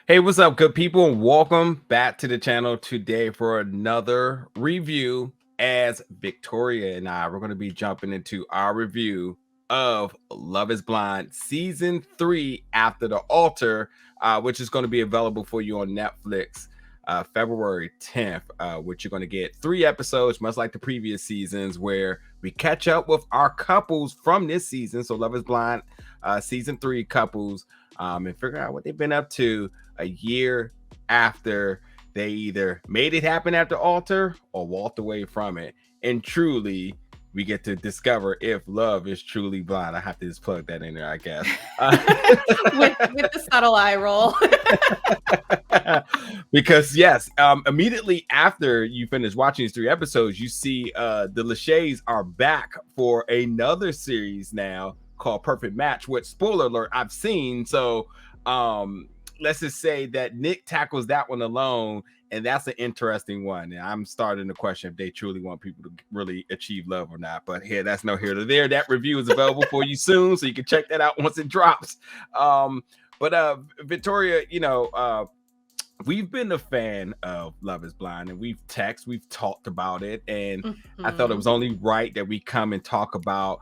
Hey, what's up, good people? And welcome back to the channel today for another review. As Victoria and I, we're going to be jumping into our review of Love is Blind Season 3 After the Altar, which is going to be available for you on Netflix February 10th, which you're going to get 3 episodes, much like the previous seasons, where we catch up with our couples from this season. So Love is Blind Season 3 couples, and figure out what they've been up to a year after they either made it happen at the altar or walked away from it. And truly, we get to discover if love is truly blind. I have to just plug that in there, I guess. with the subtle eye roll. Because yes, immediately after you finish watching these 3 episodes, you see the Lachey's are back for another series now called Perfect Match, which, spoiler alert, I've seen. So let's just say that Nick tackles that one alone, and that's an interesting one. And I'm starting to question if they truly want people to really achieve love or not. But here, that's no here to there. That review is available for you soon, so you can check that out once it drops. But Victoria, we've been a fan of Love is Blind, and we've talked about it, and I thought it was only right that we come and talk about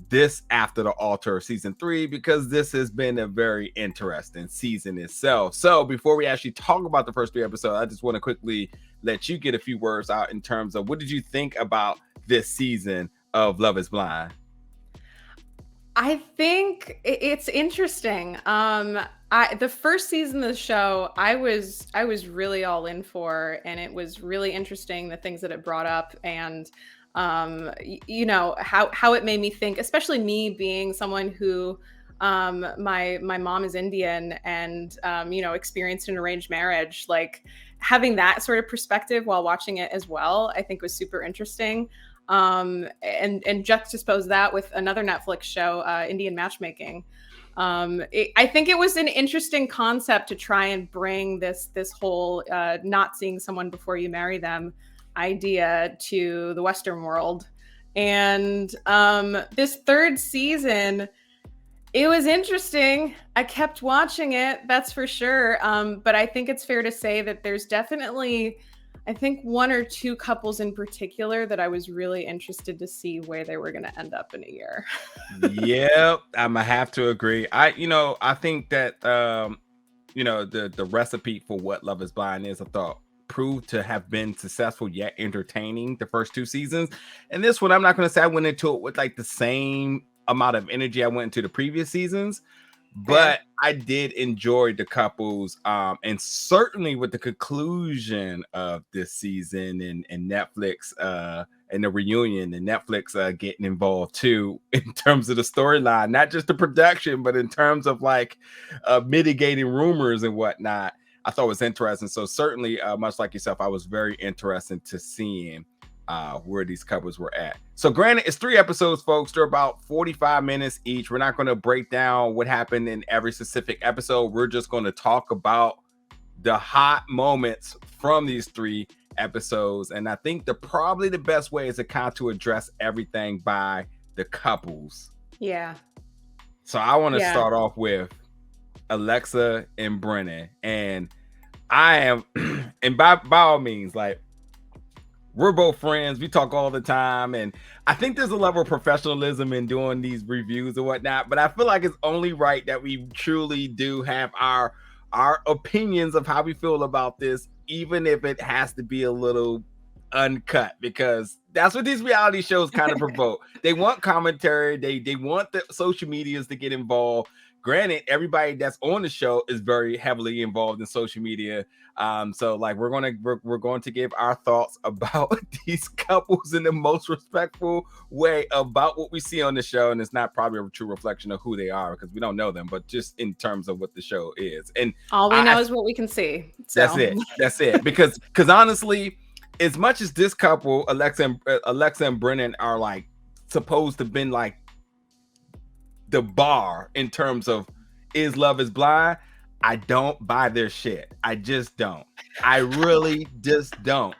this After the Altar Season 3, because this has been a very interesting season itself. So before we actually talk about the first 3 episodes, I just want to quickly let you get a few words out in terms of what did you think about this season of Love is Blind? I think it's interesting. The first season of the show, I was really all in for, and it was really interesting, the things that it brought up, and how it made me think, especially me being someone who my mom is Indian and experienced an arranged marriage. Like, having that sort of perspective while watching it as well, I think was super interesting. And juxtapose that with another Netflix show, Indian Matchmaking. I think it was an interesting concept to try and bring this whole not seeing someone before you marry them idea to the Western world. And this 3rd season, it was interesting. I kept watching it, that's for sure. But I think it's fair to say that there's definitely, I think, 1 or 2 couples in particular that I was really interested to see where they were going to end up in a year. Yeah, I'm gonna have to agree. I think that the recipe for what Love is Blind is, I thought, proved to have been successful yet entertaining the first 2 seasons. And this one, I'm not going to say I went into it with like the same amount of energy I went into the previous seasons, but I did enjoy the couples, and certainly with the conclusion of this season and Netflix and the reunion, and Netflix getting involved too in terms of the storyline, not just the production, but in terms of like mitigating rumors and whatnot. I thought it was interesting. So certainly, much like yourself, I was very interested to seeing where these couples were at. So granted, it's 3 episodes, folks. They're about 45 minutes each. We're not going to break down what happened in every specific episode. We're just going to talk about the hot moments from these 3 episodes. And I think probably the best way is to kind of to address everything by the couples. Yeah. So I want to start off with Alexa and Brennan. And I am, and by all means, like, we're both friends. We talk all the time. And I think there's a level of professionalism in doing these reviews and whatnot. But I feel like it's only right that we truly do have our opinions of how we feel about this, even if it has to be a little uncut, because that's what these reality shows kind of provoke. They want commentary. They want the social medias to get involved. Granted, everybody that's on the show is very heavily involved in social media. So like we're going to give our thoughts about these couples in the most respectful way about what we see on the show, and it's not probably a true reflection of who they are because we don't know them, but just in terms of what the show is. And all we know is what we can see. So. That's it. Because honestly, as much as this couple, Alexa and Brennan, are like supposed to been like the bar in terms of is Love is Blind, I don't buy their shit. I just don't. I really just don't.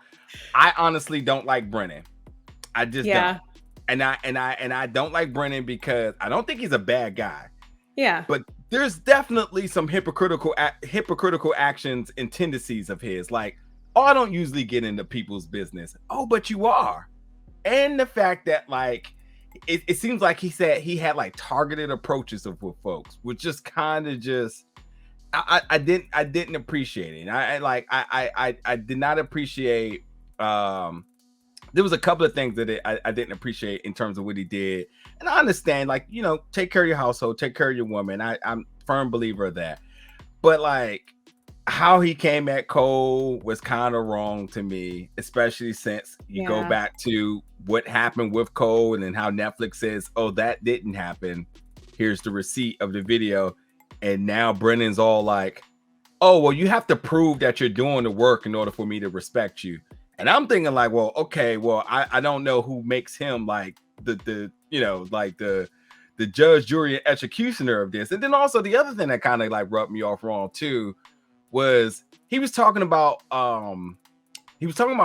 I honestly don't like Brennan. I just don't. And I don't like Brennan because I don't think he's a bad guy. Yeah. But there's definitely some hypocritical actions and tendencies of his. Like, oh, I don't usually get into people's business. Oh, but you are. And the fact that like it seems like he said he had like targeted approaches with folks, which just kind of just I didn't appreciate it. I did not appreciate there was a couple of things that I didn't appreciate in terms of what he did. And I understand, like, take care of your household, take care of your woman. I'm a firm believer of that. But like how he came at Cole was kind of wrong to me, especially since you go Yeah. back to what happened with Cole and then how Netflix says, oh, that didn't happen. Here's the receipt of the video. And now Brennan's all like, oh, well, you have to prove that you're doing the work in order for me to respect you. And I'm thinking like, well, okay, well, I don't know who makes him like the judge, jury, and executioner of this. And then also the other thing that kind of like rubbed me off wrong too was he was talking about Cole, and he was talking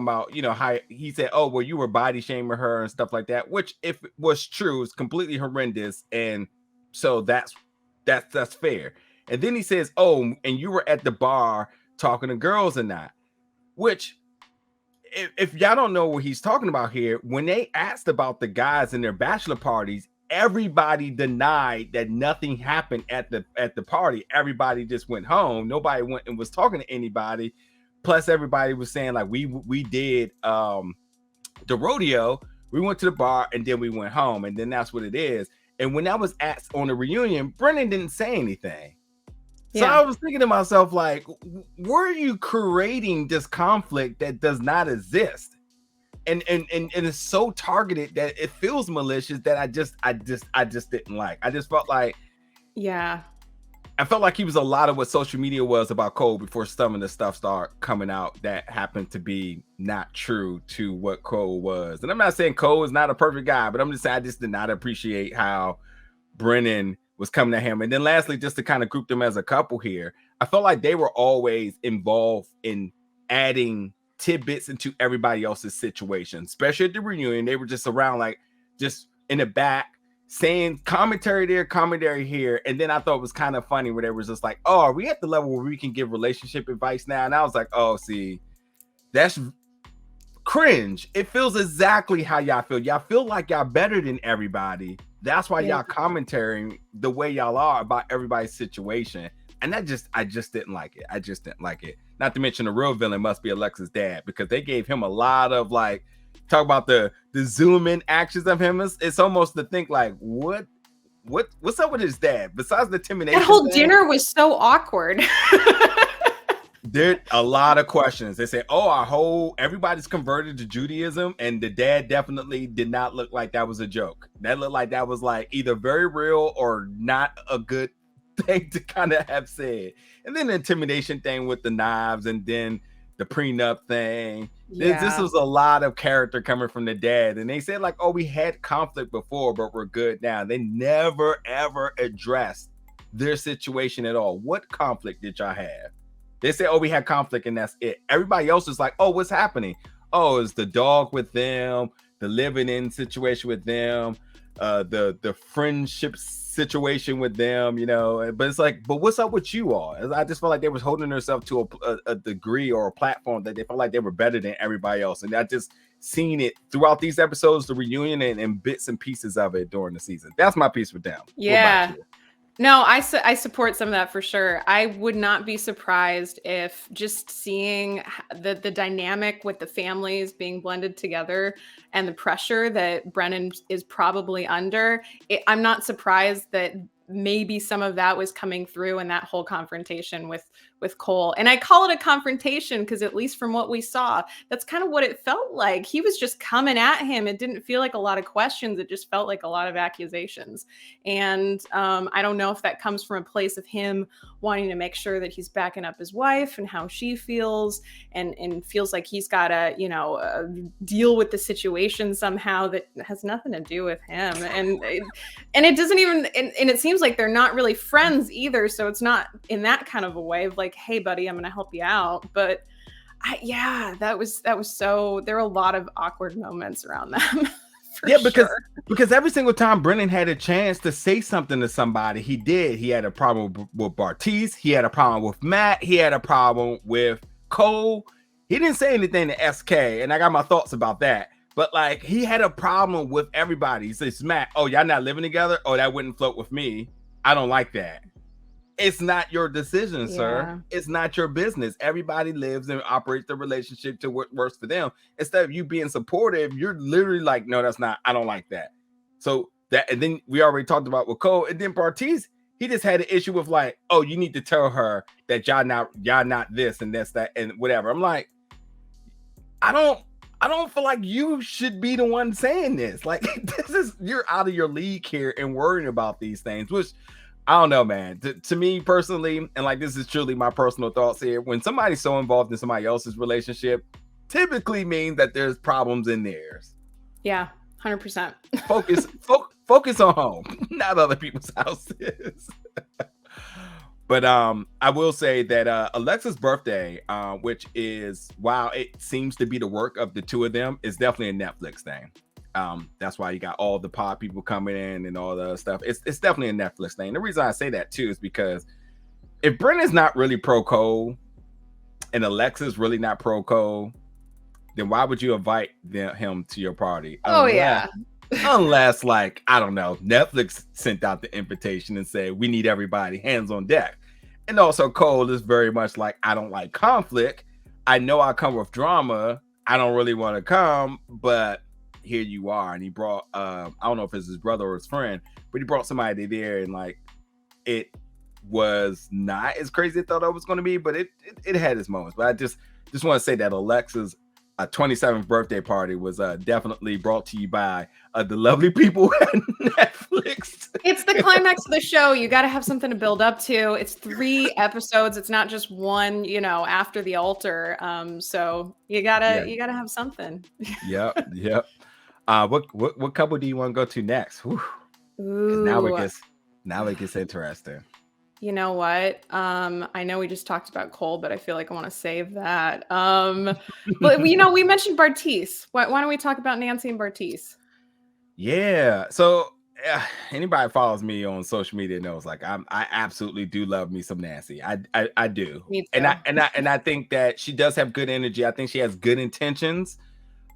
about, how he said, oh, well, you were body shaming her and stuff like that, which if it was true, is completely horrendous. And so that's fair. And then he says, oh, and you were at the bar talking to girls and that, which if y'all don't know what he's talking about here, when they asked about the guys in their bachelor parties, everybody denied that nothing happened at the party. Everybody just went home. Nobody went and was talking to anybody. Plus, everybody was saying like we did the rodeo, we went to the bar, and then we went home, and then that's what it is. And when that was asked on the reunion, Brennan didn't say anything. So I was thinking to myself, like, were you creating this conflict that does not exist? And it's so targeted that it feels malicious that I just didn't like. I just felt like, I felt like he was a lot of what social media was about Cole before some of the stuff started coming out that happened to be not true to what Cole was. And I'm not saying Cole is not a perfect guy, but I'm just saying I just did not appreciate how Brennan was coming at him. And then lastly, just to kind of group them as a couple here, I felt like they were always involved in adding tidbits into everybody else's situation, especially at the reunion. They were just around, like, just in the back, saying commentary there, commentary here. And then I thought it was kind of funny where they were just like, oh, are we at the level where we can give relationship advice now? And I was like, oh, see, that's cringe. It feels exactly how y'all feel. Y'all feel like y'all better than everybody. That's why y'all commentating the way y'all are about everybody's situation. And I just didn't like it. I just didn't like it. Not to mention the real villain must be Alexa's dad, because they gave him a lot of like, talk about the zoom in actions of him. It's almost to think like, what's up with his dad? Besides the intimidation, that whole dinner was so awkward. There a lot of questions. They say, oh, everybody's converted to Judaism, and the dad definitely did not look like that was a joke. That looked like that was like either very real or not a good thing to kind of have said. And then the intimidation thing with the knives, and then the prenup thing. This was a lot of character coming from the dad. And they said like, oh, we had conflict before, but we're good now. They never ever addressed their situation at all. What conflict did y'all have? They say, oh, we had conflict and that's it. Everybody else is like, oh, what's happening? Oh, it's the dog with them, the living in situation with them, the friendship situation with them, But it's like, but what's up with you all? I just felt like they was holding themselves to a degree or a platform that they felt like they were better than everybody else. And I just seen it throughout these episodes, the reunion, and bits and pieces of it during the season. That's my piece with them. Yeah. No, I support some of that for sure. I would not be surprised if just seeing the dynamic with the families being blended together and the pressure that Brennan is probably under, I'm not surprised that maybe some of that was coming through in that whole confrontation with Cole. And I call it a confrontation because at least from what we saw, that's kind of what it felt like. He was just coming at him. It didn't feel like a lot of questions. It just felt like a lot of accusations. And I don't know if that comes from a place of him wanting to make sure that he's backing up his wife and how she feels, and feels like he's got to, deal with the situation somehow that has nothing to do with him. And it doesn't even, and it seems like they're not really friends either. So it's not in that kind of a way of like, hey buddy, I'm going to help you out. But that was so, there were a lot of awkward moments around them. Because Because every single time Brennan had a chance to say something to somebody, he did. He had a problem with Bartise. He had a problem with Matt. He had a problem with Cole. He didn't say anything to SK, and I got my thoughts about that. But like, he had a problem with everybody. He says, Matt, oh, y'all not living together? Oh, that wouldn't float with me. I don't like that. It's not your decision, sir. It's not your business. Everybody lives and operates the relationship to what works for them. Instead of you being supportive, you're literally like, no, that's not, I don't like that. So that, and then we already talked about with Cole, and then Bartise, he just had an issue with like, oh, you need to tell her that y'all not this and that's that and whatever. I'm like, I don't feel like you should be the one saying this. Like, you're out of your league here and worrying about these things, which I don't know, man. To me personally, and like, this is truly my personal thoughts here. When somebody's so involved in somebody else's relationship, typically means that there's problems in theirs. Yeah, 100%. Focus on home, not other people's houses. But I will say that Alexa's birthday, which is, wow, it seems to be the work of the two of them, is definitely a Netflix thing. That's why you got all the pod people coming in and all the other stuff. It's definitely a Netflix thing. The reason I say that too is because if Brennan's not really pro Cole and Alexa's really not pro Cole, then why would you invite him to your party? Unless, like, I don't know, Netflix sent out the invitation and said, we need everybody, hands on deck. And also Cole is very much like, I don't like conflict. I know I come with drama. I don't really want to come, but here you are. And he brought, I don't know if it's his brother or his friend, but he brought somebody there, and like, it was not as crazy as I thought it was going to be, but it had its moments. But I just want to say that Alexa's 27th birthday party was definitely brought to you by the lovely people at Netflix. It's the climax of the show. You got to have something to build up to. It's 3 episodes. It's not just one, after the altar. So you gotta have something. Yep. What couple do you want to go to next? Ooh. Now it gets interesting. You know what? I know we just talked about Cole, but I feel like I want to save that. But we mentioned Bartise. Why don't we talk about Nancy and Bartise? Yeah. So anybody who follows me on social media knows, like, I absolutely do love me some Nancy. I do. Me too. And I think that she does have good energy. I think she has good intentions.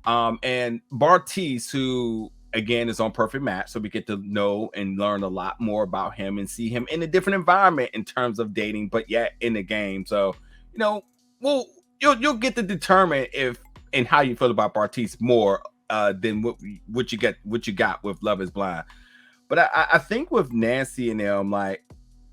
And Bartise, who again is on Perfect Match, so we get to know and learn a lot more about him and see him in a different environment in terms of dating, but yet in the game. So you'll get to determine if and how you feel about Bartise more than what you got with Love Is Blind. But I think with Nancy and them, like,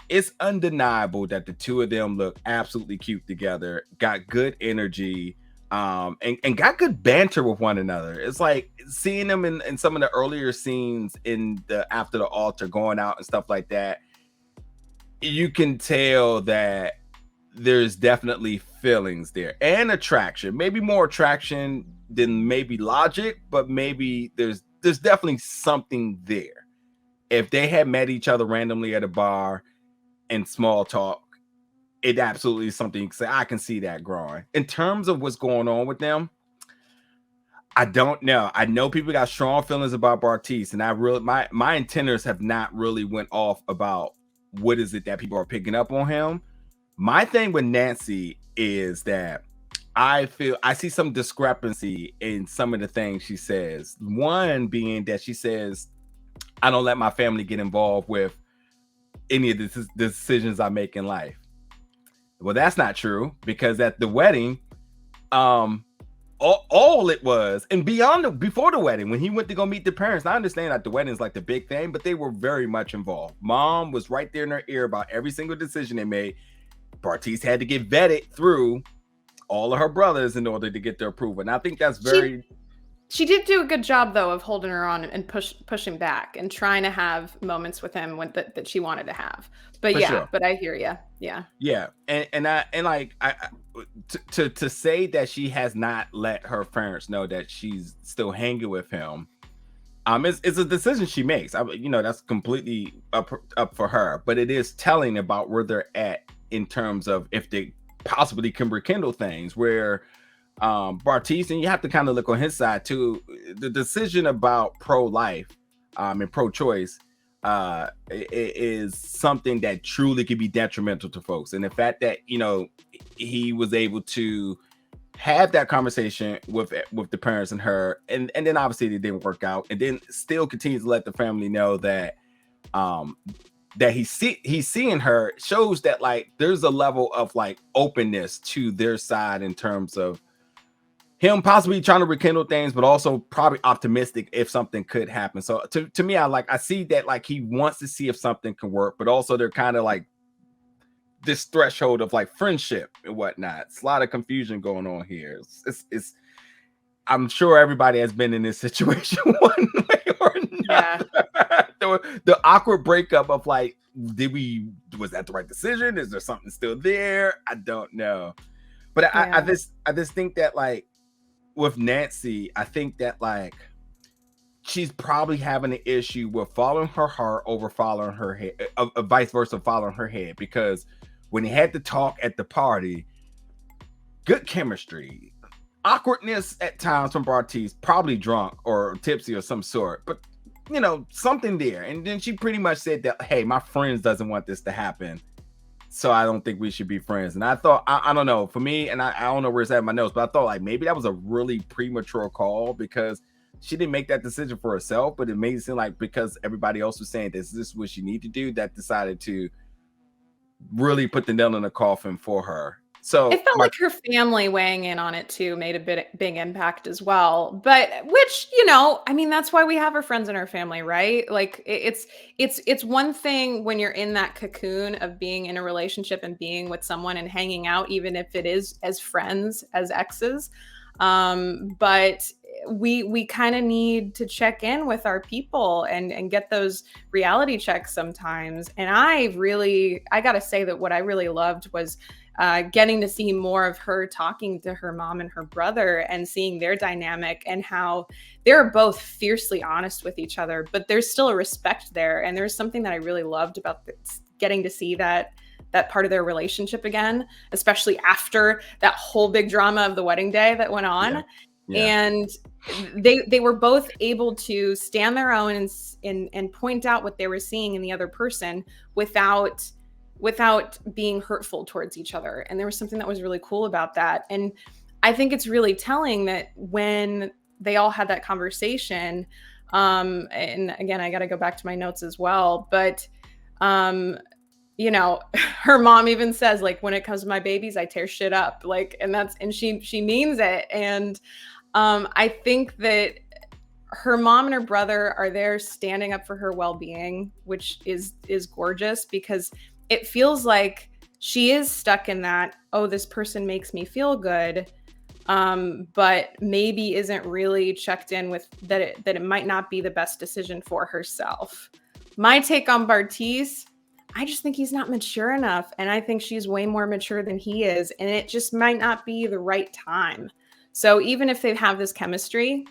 it's undeniable that the two of them look absolutely cute together, got good energy, and got good banter with one another. It's like seeing them in some of the earlier scenes in the after the altar, going out and stuff like that. You can tell that there's definitely feelings there and attraction, maybe more attraction than maybe logic, but maybe there's definitely something there. If they had met each other randomly at a bar and small talk, it absolutely is something you can say, I can see that growing. In terms of what's going on with them, I don't know. I know people got strong feelings about Bartise, and I really, my antennas have not really went off about what is it that people are picking up on him. My thing with Nancy is that I see some discrepancy in some of the things she says. One being that she says, I don't let my family get involved with any of the decisions I make in life. Well, that's not true, because at the wedding, all it was, and before the wedding, when he went to go meet the parents, I understand that the wedding is like the big thing, but they were very much involved. Mom was right there in her ear about every single decision they made. Bartise had to get vetted through all of her brothers in order to get their approval. And I think that's very... She did do a good job, though, of holding her on and pushing back and trying to have moments with him that she wanted to have. But but I hear you. Yeah. And to say that she has not let her parents know that she's still hanging with him, it's a decision she makes. That's completely up for her. But it is telling about where they're at in terms of if they possibly can rekindle things, where Bartise, and you have to kind of look on his side too, the decision about pro-life, and pro-choice is something that truly could be detrimental to folks. And the fact that, you know, he was able to have that conversation with the parents and her, and then obviously it didn't work out, and then still continues to let the family know that that he's seeing her, shows that like there's a level of like openness to their side in terms of him possibly trying to rekindle things, but also probably optimistic if something could happen. So to me, I see that like he wants to see if something can work, but also they're kind of like this threshold of like friendship and whatnot. It's a lot of confusion going on here. It's I'm sure everybody has been in this situation one way or another. Yeah. The awkward breakup of like, was that the right decision? Is there something still there? I don't know. But I just think that like with Nancy, I think that like she's probably having an issue with following her heart over following her head, vice versa, following her head, because when they had to talk at the party, good chemistry, awkwardness at times from Bartise, probably drunk or tipsy or some sort, but you know, something there. And then she pretty much said that, hey, my friends doesn't want this to happen, so I don't think we should be friends. And I thought, I don't know, for me, and I don't know where it's at in my notes, but I thought like maybe that was a really premature call, because she didn't make that decision for herself, but it made it seem like because everybody else was saying this is what she need to do, that decided to really put the nail in the coffin for her. So it felt like her family weighing in on it too made a big impact as well. But which, you know, I mean, that's why we have our friends in our family, right? Like it's one thing when you're in that cocoon of being in a relationship and being with someone and hanging out, even if it is as friends, as exes. But we kind of need to check in with our people and get those reality checks sometimes. And I gotta say that what I really loved was getting to see more of her talking to her mom and her brother and seeing their dynamic and how they're both fiercely honest with each other, but there's still a respect there. And there's something that I really loved about getting to see that part of their relationship again, especially after that whole big drama of the wedding day that went on. Yeah. Yeah. And they were both able to stand their own and point out what they were seeing in the other person without being hurtful towards each other. And there was something that was really cool about that. And I think it's really telling that when they all had that conversation, and again, I got to go back to my notes as well, but you know, her mom even says, like, when it comes to my babies, I tear shit up. Like, and she means it. And I think that her mom and her brother are there standing up for her well-being, which is gorgeous, because it feels like she is stuck in that, oh, this person makes me feel good, but maybe isn't really checked in with that it might not be the best decision for herself. My take on Bartise, I just think he's not mature enough, and I think she's way more mature than he is, and it just might not be the right time. So even if they have this chemistry,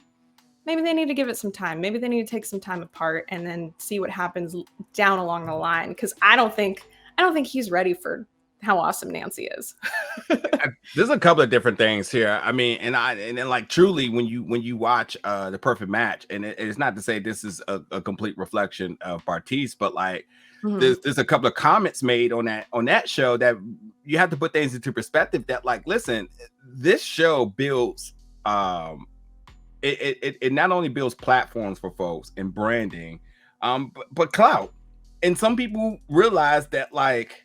maybe they need to give it some time. Maybe they need to take some time apart and then see what happens down along the line, because I don't think he's ready for how awesome Nancy is. There's a couple of different things here. I mean, and then like truly when you watch The Perfect Match, and it's not to say this is a complete reflection of Bartise, but like there's a couple of comments made on that show that you have to put things into perspective, that like, listen, this show builds it not only builds platforms for folks and branding, but clout. And some people realize that like,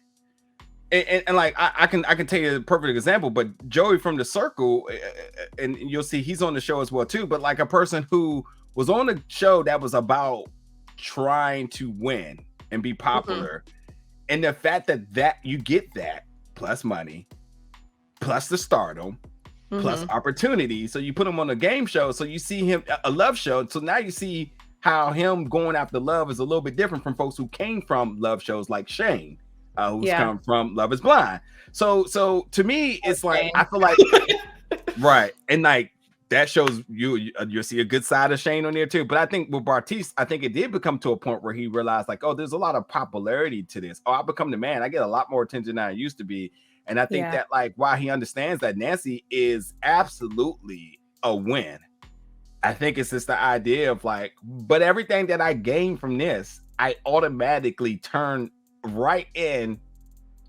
and like I can tell you a perfect example, but Joey from The Circle, and you'll see he's on the show as well too, but like a person who was on a show that was about trying to win and be popular, and the fact that you get that plus money, plus the stardom, plus opportunity, so you put him on a game show, so you see him, a love show, so now you see how him going after love is a little bit different from folks who came from love shows like Shane, who's come from Love Is Blind. So to me, it's like, I feel like right, and like that shows you'll see a good side of Shane on there too. But I think with Bartise, I think it did become to a point where he realized like, oh, there's a lot of popularity to this. Oh, I become the man. I get a lot more attention than I used to be. And I think that like, while he understands that Nancy is absolutely a win I think it's just the idea of like, but everything that I gain from this, I automatically turn right in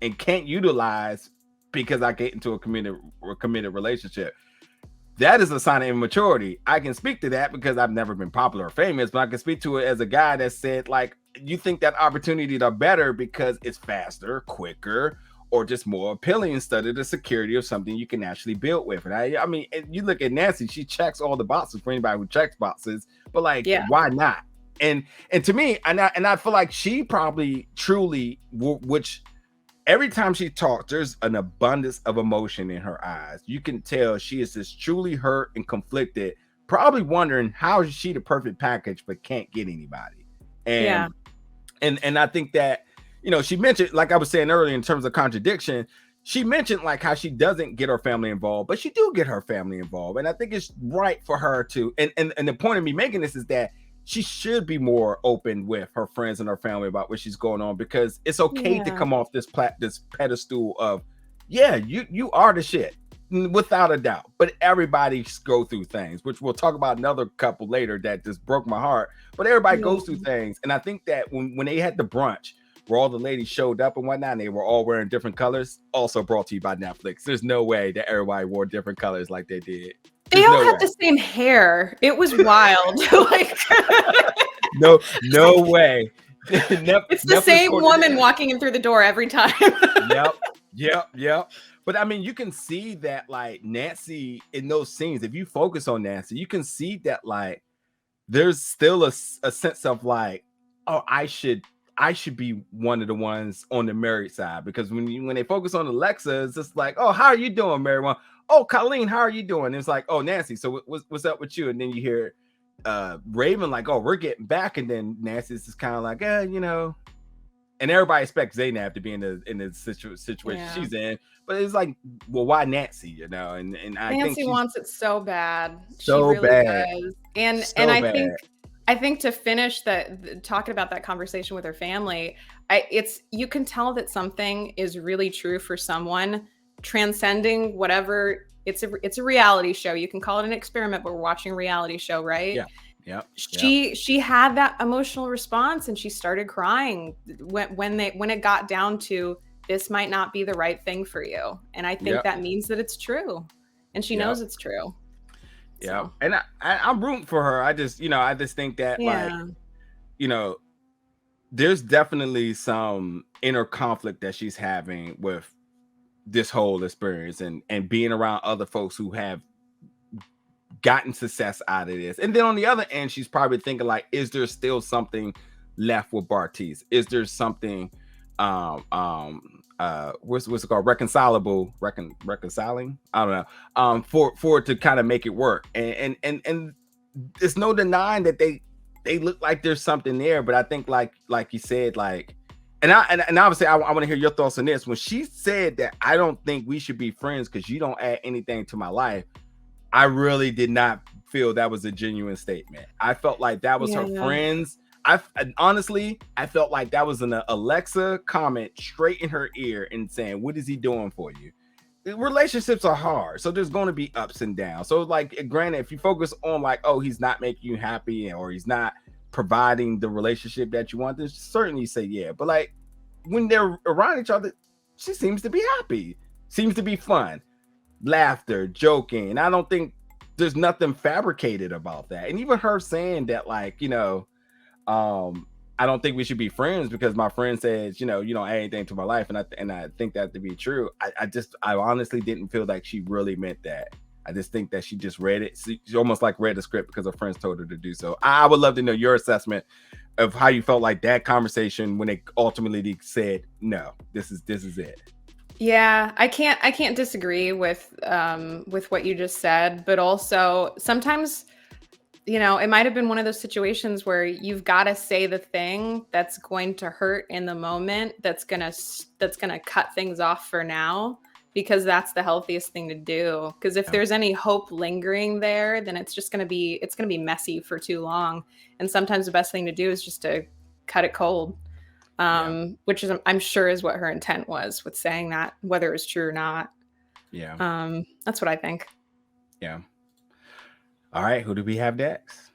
and can't utilize because I get into a committed relationship. That is a sign of immaturity. I can speak to that because I've never been popular or famous, but I can speak to it as a guy that said, like, you think that opportunities are better because it's faster, quicker, or just more appealing instead of the security of something you can actually build with. And I mean, you look at Nancy, she checks all the boxes for anybody who checks boxes, but like, Yeah. why not? And to me, and I feel like she probably truly, which every time she talks, there's an abundance of emotion in her eyes. You can tell she is just truly hurt and conflicted, probably wondering how is she the perfect package but can't get anybody. And I think that, you know, she mentioned, like I was saying earlier, in terms of contradiction, she mentioned like how she doesn't get her family involved, but she do get her family involved. And I think it's right for her to, and the point of me making this is that she should be more open with her friends and her family about what she's going on, because it's okay to come off this pedestal of, yeah, you are the shit, without a doubt. But everybody go through things, which we'll talk about another couple later that just broke my heart. But everybody goes through things. And I think that when they had the brunch where all the ladies showed up and whatnot, and they were all wearing different colors, also brought to you by Netflix. There's no way that everybody wore different colors like they did. They all had the same hair. It was wild. Like, no way. It's the same woman walking in through the door every time. Yep. But I mean, you can see that like Nancy in those scenes, if you focus on Nancy, you can see that like there's still a sense of like, oh, I should be one of the ones on the married side, because when they focus on Alexa, it's just like, oh, how are you doing, married one? Oh, Colleen, how are you doing? And it's like, oh, Nancy, so what's up with you? And then you hear Raven like, oh, we're getting back, and then Nancy's just kind of like, you know, and everybody expects Zanab to be in the situation she's in, but it's like, well, why Nancy? You know, and I Nancy think wants it so bad, so she really bad, does. And I think to finish talking about that conversation with her family, you can tell that something is really true for someone, transcending whatever. It's a reality show. You can call it an experiment, but we're watching a reality show, right? Yeah. She had that emotional response, and she started crying when it got down to, this might not be the right thing for you. And I think that means that it's true, and she knows it's true. Yeah. So. And I'm rooting for her. I just think that like, you know, there's definitely some inner conflict that she's having with this whole experience and being around other folks who have gotten success out of this. And then on the other end, she's probably thinking like, is there still something left with Bartise? Is there something what's it called, reconciling, I don't know, for it to kind of make it work. And there's no denying that they look like there's something there. But I think like you said, like, and obviously I want to hear your thoughts on this. When she said that, I don't think we should be friends because you don't add anything to my life, I really did not feel that was a genuine statement. I felt like that was her friends. Honestly, I felt like that was an Alexa comment straight in her ear and saying, what is he doing for you? Relationships are hard, so there's going to be ups and downs. So like, granted, if you focus on like, oh, he's not making you happy, or he's not providing the relationship that you want, then certainly say yeah. But like, when they're around each other, she seems to be happy, seems to be fun, laughter, joking. I don't think there's nothing fabricated about that. And even her saying that, like, you know, I don't think we should be friends because my friend says, you know, you don't add anything to my life. And I think that to be true. I honestly didn't feel like she really meant that. I just think that she just read it. She almost like read the script because her friends told her to do so. I would love to know your assessment of how you felt like that conversation when they ultimately said, no, this is it. Yeah, I can't disagree with what you just said, but also sometimes, you know, it might have been one of those situations where you've got to say the thing that's going to hurt in the moment, that's gonna cut things off for now, because that's the healthiest thing to do. Because if there's any hope lingering there, then it's gonna be messy for too long. And sometimes the best thing to do is just to cut it cold, which is, I'm sure, is what her intent was with saying that, whether it was true or not. That's what I think. Yeah. All right, who do we have next?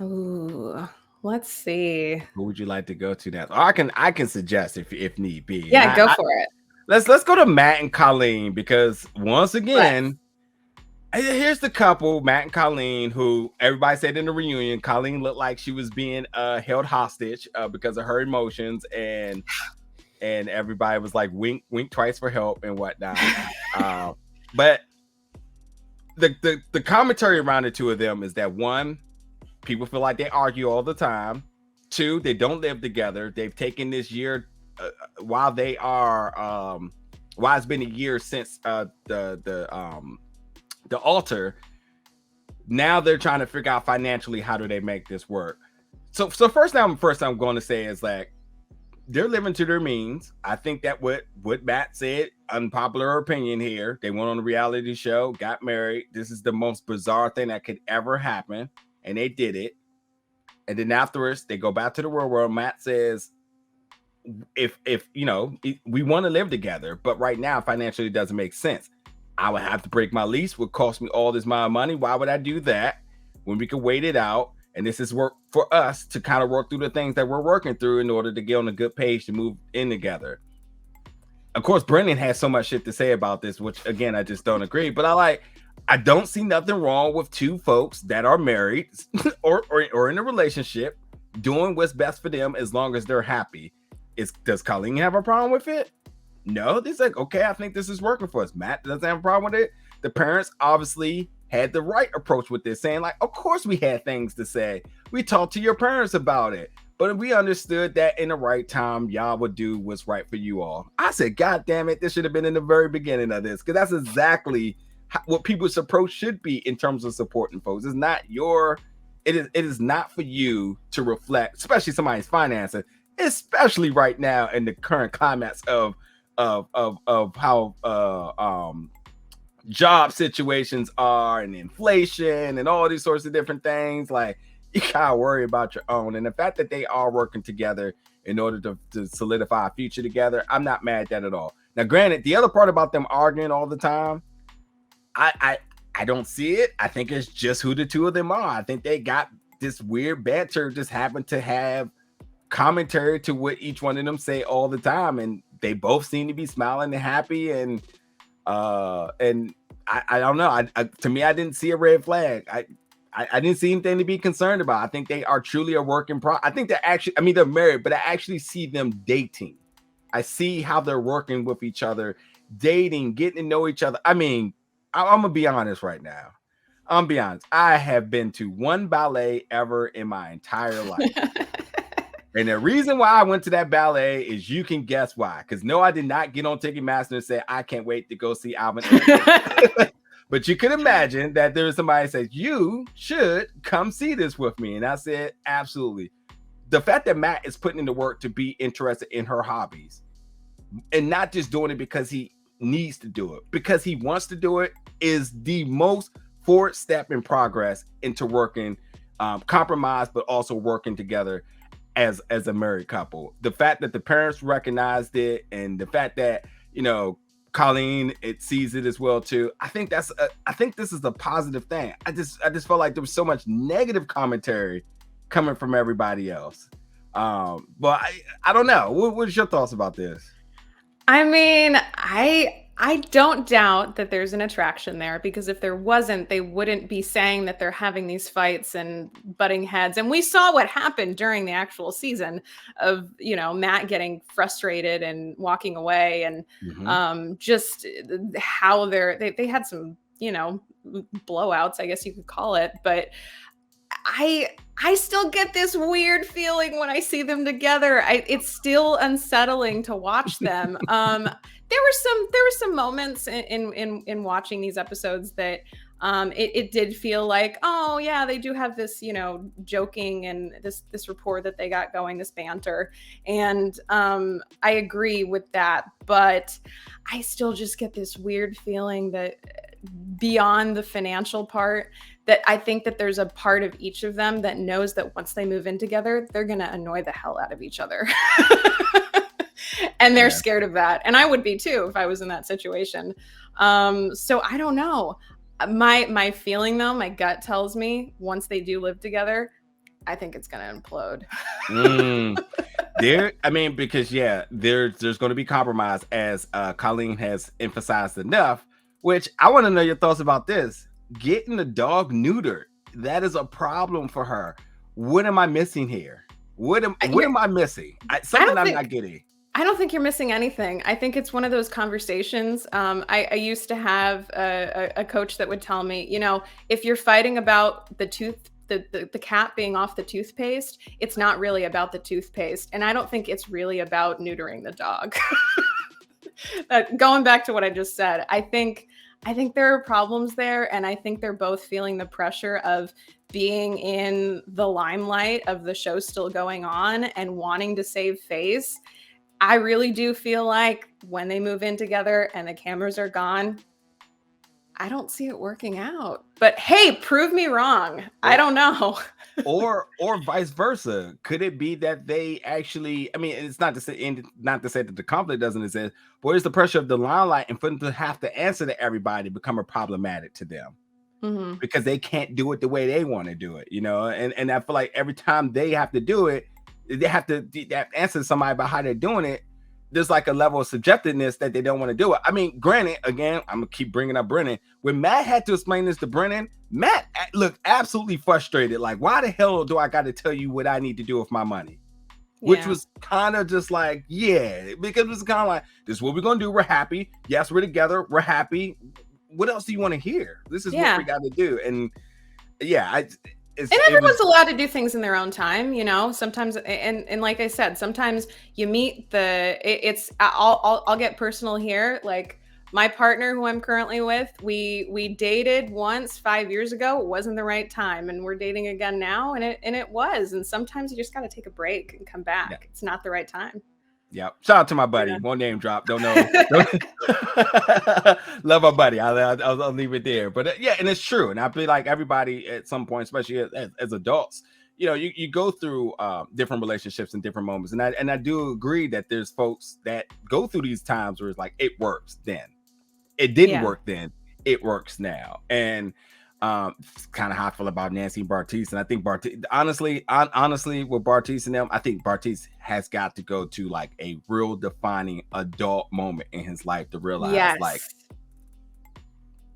Ooh, let's see. Who would you like to go to next? Or I can suggest if need be. And Yeah, go for it. let's go to Matt and Colleen, because once again, here's the couple, Matt and Colleen, who everybody said in the reunion, Colleen looked like she was being held hostage because of her emotions, and everybody was like wink twice for help and whatnot. But the commentary around the two of them is that, one, people feel like they argue all the time. Two, they don't live together. They've taken this year while they are while it's been a year since the altar. Now they're trying to figure out financially how do they make this work. So first I'm going to say is like, they're living to their means. I think that what Matt said, unpopular opinion here. They went on a reality show, got married. This is the most bizarre thing that could ever happen, and they did it. And then afterwards, they go back to the real world. Matt says, if you know, we want to live together, but right now financially it doesn't make sense. I would have to break my lease, would cost me all this amount of money. Why would I do that when we could wait it out? And this is work for us to kind of work through the things that we're working through in order to get on a good page to move in together. Of course, Brennan has so much shit to say about this, which again, I just don't agree. But I don't see nothing wrong with two folks that are married or in a relationship doing what's best for them as long as they're happy. Does Colleen have a problem with it? No, they're like, okay, I think this is working for us. Matt doesn't have a problem with it. The parents obviously had the right approach with this, saying like, of course we had things to say. We talked to your parents about it, but we understood that in the right time, y'all would do what's right for you all. I said, God damn it, this should have been in the very beginning of this, because that's exactly what people's approach should be in terms of supporting folks. It's not it is not for you to reflect, especially somebody's finances, especially right now in the current climates of how job situations are and inflation and all these sorts of different things. Like, you gotta worry about your own, and the fact that they are working together in order to solidify a future together, I'm not mad at that at all. Now, granted, the other part about them arguing all the time, I don't see it. I think it's just who the two of them are. I think they got this weird banter, just happen to have commentary to what each one of them say all the time, and they both seem to be smiling and happy, and I don't know. To me, I didn't see a red flag. I didn't see anything to be concerned about. I think they are truly a work in progress. I think they're actually, I mean, they're married, but I actually see them dating. I see how they're working with each other, dating, getting to know each other. I mean, I'm gonna be honest right now. I'm be honest. I have been to one ballet ever in my entire life. And the reason why I went to that ballet is, you can guess why. Because no, I did not get on Ticketmaster and say, I can't wait to go see Alvin. But you can imagine that there was somebody that says, you should come see this with me. And I said, absolutely. The fact that Matt is putting in the work to be interested in her hobbies, and not just doing it because he needs to do it, because he wants to do it, is the most forward step in progress into working, compromise, but also working together as a married couple. The fact that the parents recognized it, and the fact that, you know, Colleen sees it as well too. I think this is a positive thing. I just felt like there was so much negative commentary coming from everybody else. But I don't know. What's your thoughts about this? I mean, I don't doubt that there's an attraction there, because if there wasn't, they wouldn't be saying that they're having these fights and butting heads. And we saw what happened during the actual season of, you know, Matt getting frustrated and walking away, and just how they had some, you know, blowouts, I guess you could call it. But I still get this weird feeling when I see them together. It's still unsettling to watch them. There were some moments in watching these episodes that it did feel like, oh yeah, they do have this, you know, joking and this rapport that they got going, this banter. And I agree with that, but I still just get this weird feeling that beyond the financial part, that I think that there's a part of each of them that knows that once they move in together, they're going to annoy the hell out of each other. And they're scared of that. And I would be too if I was in that situation. So I don't know. My feeling though, my gut tells me once they do live together, I think it's gonna implode. I mean, because there's going to be compromise, as Colleen has emphasized enough. Which I want to know your thoughts about this: getting the dog neutered. That is a problem for her. What am I missing here? What am I missing? Something I'm not getting. I don't think you're missing anything. I think it's one of those conversations. I used to have a coach that would tell me, if you're fighting about the cat being off the toothpaste, it's not really about the toothpaste. And I don't think it's really about neutering the dog. Going back to what I just said, I think there are problems there, and I think they're both feeling the pressure of being in the limelight of the show still going on and wanting to save face. I really do feel like when they move in together and the cameras are gone, I don't see it working out. But hey, prove me wrong. I don't know. or vice versa. Could it be that they actually, I mean, it's not to say that the conflict doesn't exist, but it's the pressure of the limelight and for them to have to answer to everybody become a problematic to them. Mm-hmm. Because they can't do it the way they want to do it, and I feel like every time they have to do it, they have to answer to somebody about how they're doing it. There's like a level of subjectiveness that they don't want to do it. I mean, granted, again, I'm gonna keep bringing up Brennan. When Matt had to explain this to Brennan, Matt looked absolutely frustrated. Like, why the hell do I got to tell you what I need to do with my money? Which was kind of just like, because it was kind of like, this is what we're gonna do. We're happy. Yes, we're together. We're happy. What else do you want to hear? This is what we got to do. And everyone's allowed to do things in their own time, sometimes. And like I said, sometimes you meet I'll get personal here. Like my partner who I'm currently with, we dated once 5 years ago. It wasn't the right time. And we're dating again now. And it was. And sometimes you just got to take a break and come back. Yeah. It's not the right time. Yep. Shout out to my buddy. Won't name drop. Don't know. Love our buddy. I'll leave it there. But and it's true. And I feel like everybody at some point, especially as adults, you go through different relationships and different moments. And I do agree that there's folks that go through these times where it's like, it works then. It didn't work then. It works now. And it's kind of how I feel about Nancy and Bartise. And I think honestly, with Bartise and them, I think Bartise has got to go to like a real defining adult moment in his life to realize,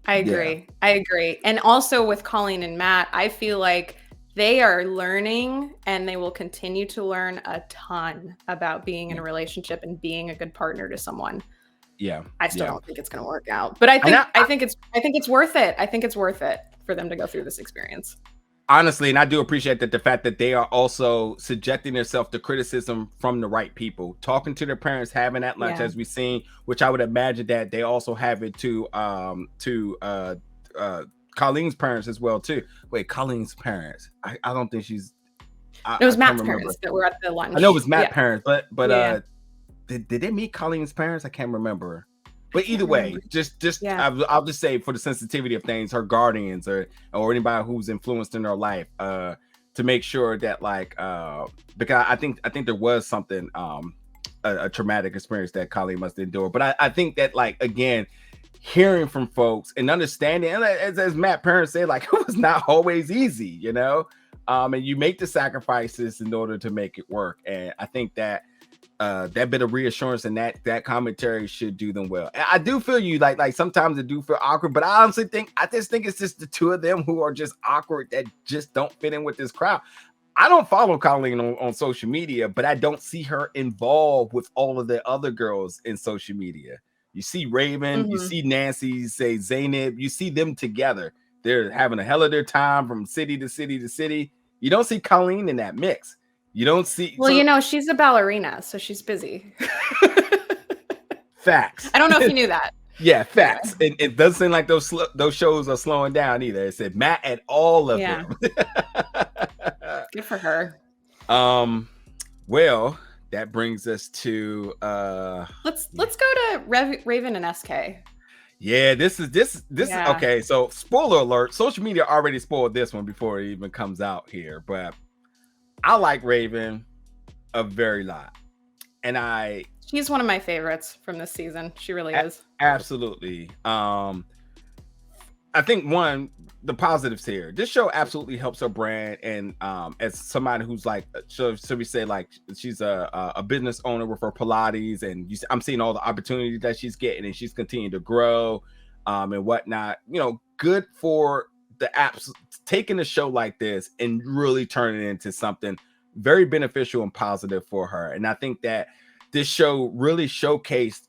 I agree. I agree. And also with Colleen and Matt, I feel like they are learning and they will continue to learn a ton about being in a relationship and being a good partner to someone. Yeah. I still don't think it's going to work out, but I think it's worth it. I think it's worth it for them to go through this experience. Honestly, and I do appreciate the fact that they are also subjecting themselves to criticism from the right people, talking to their parents, having that lunch as we've seen, which I would imagine that they also have it to Colleen's parents as well too. Wait, Colleen's parents? I don't think she's. It was Matt's parents that were at the lunch. I know it was Matt's parents, but did they meet Colleen's parents? I can't remember. But either way, I'll just say, for the sensitivity of things, her guardians or anybody who's influenced in her life, to make sure that because I think there was something, a traumatic experience that Colleen must endure. But I think that again, hearing from folks and understanding, and as Matt parents said, it was not always easy, and you make the sacrifices in order to make it work. And I think that that bit of reassurance and that commentary should do them well. And I do feel you like sometimes it do feel awkward, but I honestly think it's just the two of them who are just awkward, that just don't fit in with this crowd. I don't follow Colleen on social media, but I don't see her involved with all of the other girls in social media. You see Raven, you see Nancy, say Zanab, you see them together. They're having a hell of their time from city to city to city. You don't see Colleen in that mix. You don't see. Well, she's a ballerina, so she's busy. Facts. I don't know if you knew that. Yeah, facts. Yeah. It doesn't seem like those shows are slowing down either. It said Matt at all of them. Good for her. Well, that brings us to let's go to Raven and SK. Yeah, this is okay. So, spoiler alert: social media already spoiled this one before it even comes out here, but I like Raven a very lot, and she's one of my favorites from this season. She really is. Absolutely. I think one, the positives here. This show absolutely helps her brand, and as somebody who's like, so we say like she's a business owner with her Pilates, and I'm seeing all the opportunities that she's getting, and she's continuing to grow, and whatnot. You know, good for the apps taking a show like this and really turning it into something very beneficial and positive for her. And I think that this show really showcased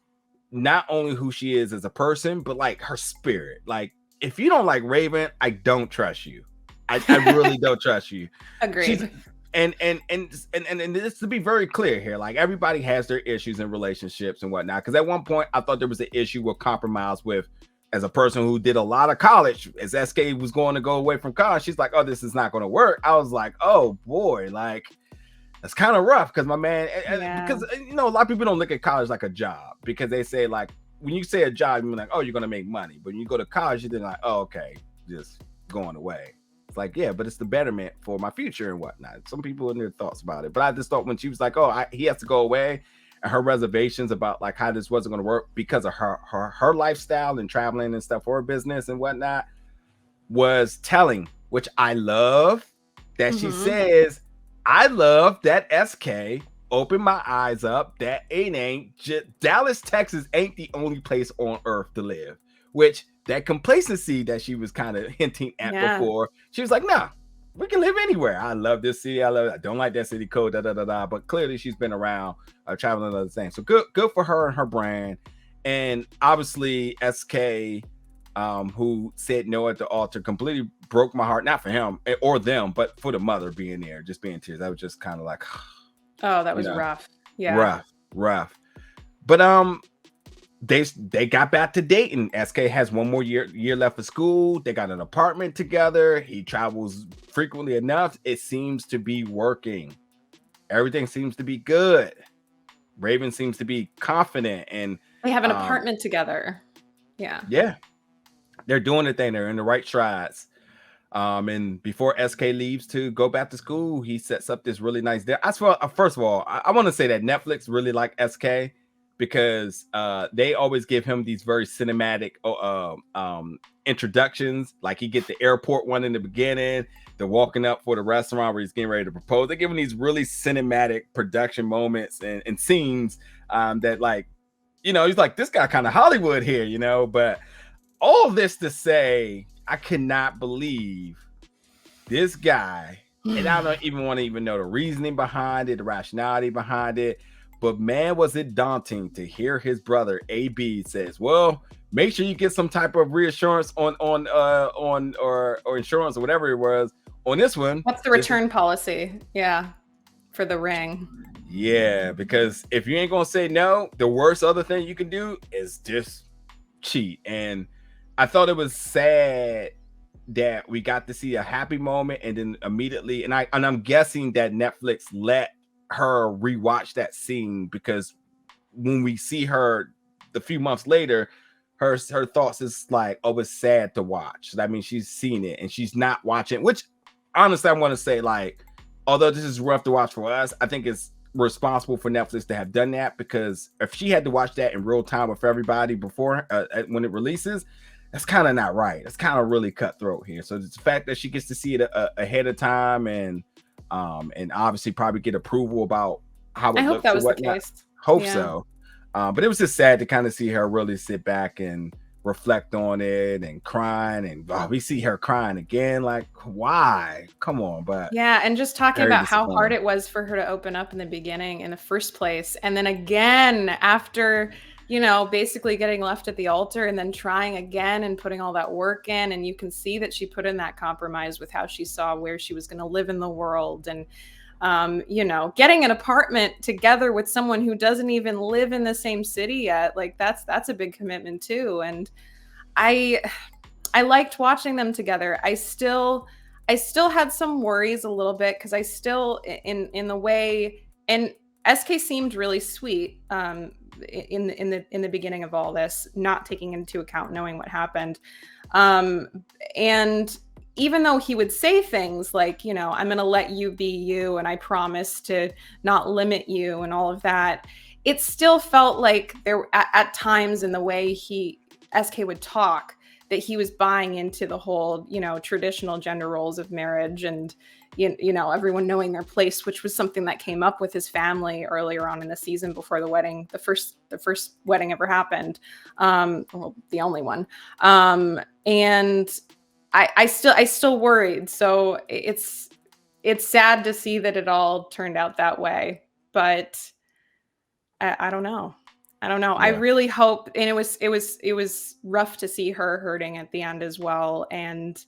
not only who she is as a person, but like her spirit. Like, if you don't like Raven, I don't trust you. I really don't trust you. Agreed. She's, and this to be very clear here, like everybody has their issues in relationships and whatnot. Because at one point, I thought there was an issue with compromise with, as a person who did a lot of college, as SK was going to go away from college, she's like, "Oh, this is not going to work." I was like, "Oh boy, like that's kind of rough." Because my man, because you know, a lot of people don't look at college like a job, because they say like, when you say a job, you're like, oh, you're gonna make money. But when you go to college, you're like, oh, okay, just going away. It's like, yeah, but it's the betterment for my future and whatnot. Some people in their thoughts about it, but I just thought when she was like, oh, he has to go away, and her reservations about like how this wasn't gonna work because of her lifestyle and traveling and stuff for her business and whatnot was telling. Which I love that she says, I love that SK open my eyes up that Dallas, Texas ain't the only place on earth to live, which that complacency that she was kind of hinting at before, she was like, nah, we can live anywhere. I love this city. I don't like that city code, but clearly she's been around traveling other things. So good for her and her brand. And obviously SK, who said no at the altar, completely broke my heart, not for him or them, but for the mother being there, just being tears. I was just kind of like, oh, that was rough. Yeah. Rough. But they got back to dating. SK has one more year left of school. They got an apartment together. He travels frequently enough. It seems to be working. Everything seems to be good. Raven seems to be confident, and they have an apartment together. Yeah. They're doing the thing. They're in the right strides. And before SK leaves to go back to school, he sets up this really nice deal. First of all, I want to say that Netflix really like SK, because they always give him these very cinematic introductions. Like he get the airport one in the beginning, the walking up for the restaurant where he's getting ready to propose. They give him these really cinematic production moments and scenes that, like, you know, he's like, this guy kind of Hollywood here, you know. But all this to say, I cannot believe this guy, and I don't even want to know the reasoning behind it, the rationality behind it. But man, was it daunting to hear his brother AB says, "Well, make sure you get some type of reassurance on or insurance or whatever it was on this one." What's the return policy? Yeah, for the ring. Yeah, because if you ain't gonna say no, the worst other thing you can do is just cheat. And I thought it was sad that we got to see a happy moment, and then immediately, and I'm guessing that Netflix let her rewatch that scene, because when we see her the few months later, her thoughts is like, oh, it's sad to watch. That means she's seen it and she's not watching, which honestly I want to say, like, although this is rough to watch for us, I think it's responsible for Netflix to have done that, because if she had to watch that in real time with everybody before when it releases, that's kind of not right. It's kind of really cutthroat here. So it's the fact that she gets to see it ahead of time, and obviously probably get approval about how it I hope looks. That was the case. Hope so. But it was just sad to kind of see her really sit back and reflect on it and crying, and we see her crying again. Like, why? Come on. But yeah, and just talking about how hard it was for her to open up in the beginning in the first place, and then again after, you know, basically getting left at the altar, and then trying again and putting all that work in. And you can see that she put in that compromise with how she saw where she was going to live in the world, and you know, getting an apartment together with someone who doesn't even live in the same city yet. Like that's a big commitment too. And I liked watching them together. I still had some worries a little bit, because I still in the way, and SK seemed really sweet in the beginning of all this, not taking into account knowing what happened. And even though he would say things like, you know, I'm going to let you be you, and I promise to not limit you, and all of that, it still felt like there at times in the way SK would talk, that he was buying into the whole, traditional gender roles of marriage and, everyone knowing their place, which was something that came up with his family earlier on in the season before the wedding, the first wedding ever happened. Well, the only one. And I still worried. So it's sad to see that it all turned out that way, but I don't know. Yeah. I really hope, and it was rough to see her hurting at the end as well. And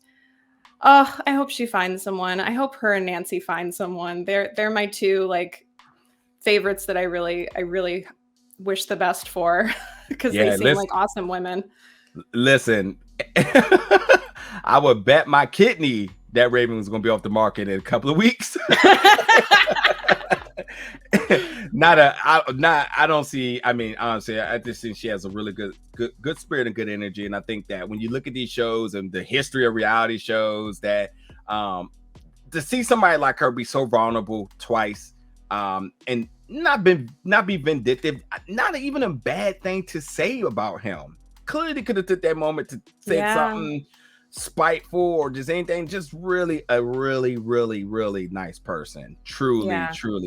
I hope she finds someone. I hope her and Nancy find someone. They're my two like favorites that I really wish the best for because they seem like awesome women. Listen, I would bet my kidney that Raven was going to be off the market in a couple of weeks. I don't see. I mean, honestly, I just think she has a really good spirit and good energy. And I think that when you look at these shows and the history of reality shows, that to see somebody like her be so vulnerable twice, and not be vindictive, not even a bad thing to say about him. Clearly could have took that moment to say something spiteful or just anything. Just really a really nice person. Truly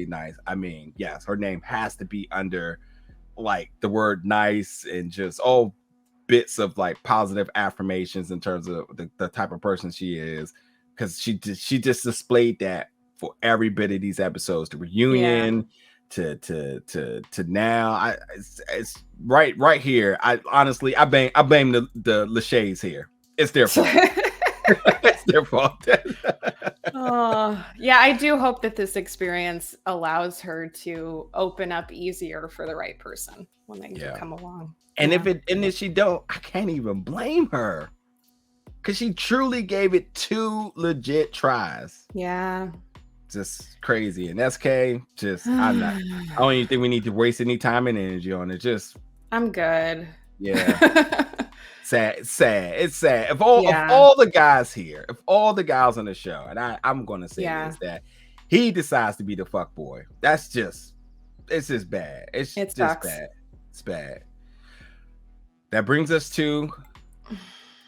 nice. I mean, yes, her name has to be under like the word nice and just all bits of like positive affirmations in terms of the type of person she is, because she just displayed that for every bit of these episodes. The reunion to now. It's right here. I honestly I blame the Lachey's here. It's their fault. It's their fault. I do hope that this experience allows her to open up easier for the right person when they come along. And if she don't, I can't even blame her, because she truly gave it 2 legit tries. Yeah. Just crazy. And SK, just I don't even think we need to waste any time and energy on it. Just I'm good. Yeah. It's sad. If all the guys here, if all the guys on the show, and I'm gonna say this, that he decides to be the fuck boy, it's just bad. It's just bad. It's bad. That brings us to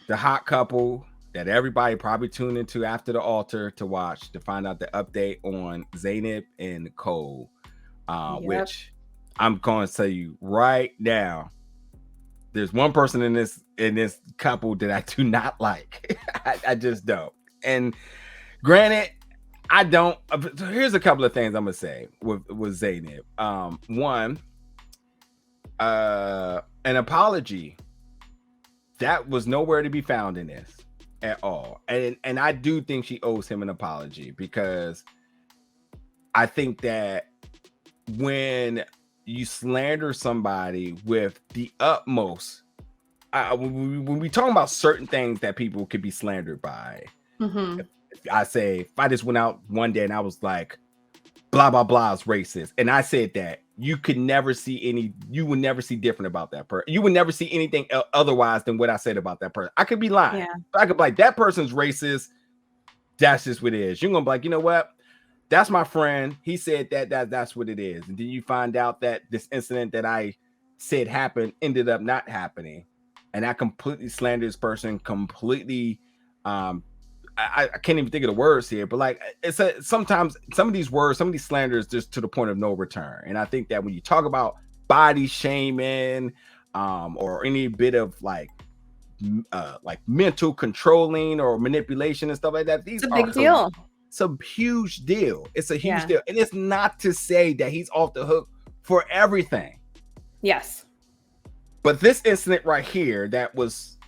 the hot couple that everybody probably tuned into after the altar to watch, to find out the update on Zanab and Cole, which I'm going to tell you right now, there's one person in this couple that I do not like. I just don't. And granted, I don't. Here's a couple of things I'm gonna say with Zanab. One, an apology that was nowhere to be found in this at all. And I do think she owes him an apology, because I think that when you slander somebody with the utmost, when we talk about certain things that people could be slandered by, if I just went out one day and I was like, blah blah blah is racist, and I said that, you would never see different about that person. You would never see anything otherwise than what I said about that person. I could be lying, but I could be like, that person's racist. That's just what it is. You're gonna be like, you know what? That's my friend. He said that's what it is. And then you find out that this incident that I said happened ended up not happening. And I completely slandered this person completely. I can't even think of the words here, but like sometimes some of these words, some of these slanders just to the point of no return. And I think that when you talk about body shaming, or any bit of like mental controlling or manipulation and stuff like that, it's a big deal. It's a huge deal. It's a huge deal. And it's not to say that he's off the hook for everything. Yes. But this incident right here, that was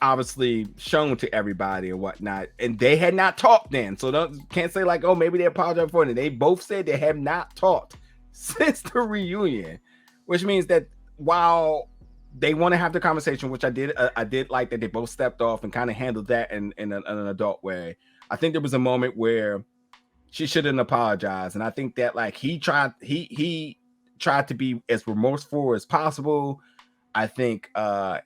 obviously shown to everybody and whatnot, and they had not talked then. So can't say like, oh, maybe they apologize for it. They both said they have not talked since the reunion, which means that while they want to have the conversation, which I did like that they both stepped off and kind of handled that in an adult way. I think there was a moment where she shouldn't apologize, and I think that like he tried to be as remorseful as possible. I think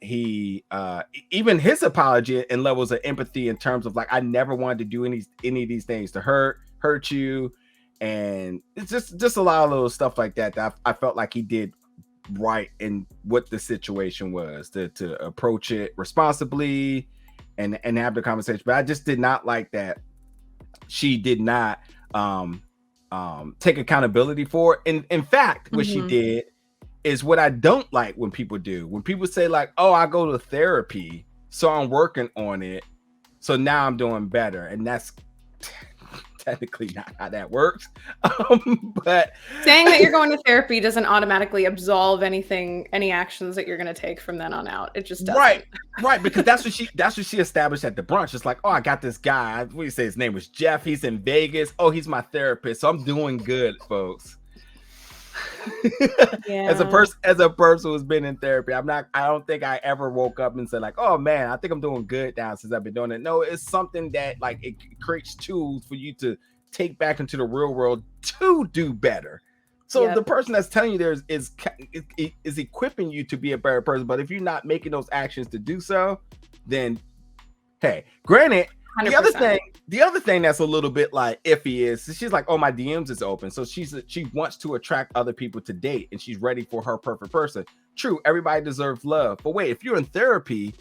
even his apology and levels of empathy in terms of like, I never wanted to do any of these things to hurt you, and it's just a lot of little stuff like that I felt like he did right in what the situation was, to approach it responsibly and have the conversation. But I just did not like that she did not um take accountability for it. And in fact, what she Mhm. did is what I don't like when people do. When people say like, "Oh, I go to therapy, so I'm working on it, so now I'm doing better," and that's technically not how that works. But Saying that you're going to therapy doesn't automatically absolve anything, any actions that you're gonna take from then on out. It just right, doesn't. right, because that's what she established at the brunch. It's like, "Oh, I got this guy. What do you say his name was Jeff? He's in Vegas. Oh, he's my therapist, so I'm doing good, folks." Yeah. As a person who's been in therapy, I don't think I ever woke up and said like, "Oh man, I think I'm doing good now since I've been doing it." No, it's something that like it creates tools for you to take back into the real world to do better. So the Yep. person that's telling you is equipping you to be a better person. But if you're not making those actions to do so, then hey, granted, the other 100%. thing, the other thing that's a little bit like iffy is she's like, "Oh, my DMs is open," so she wants to attract other people to date, and she's ready for her perfect person. True, everybody deserves love, but wait, if you're in therapy,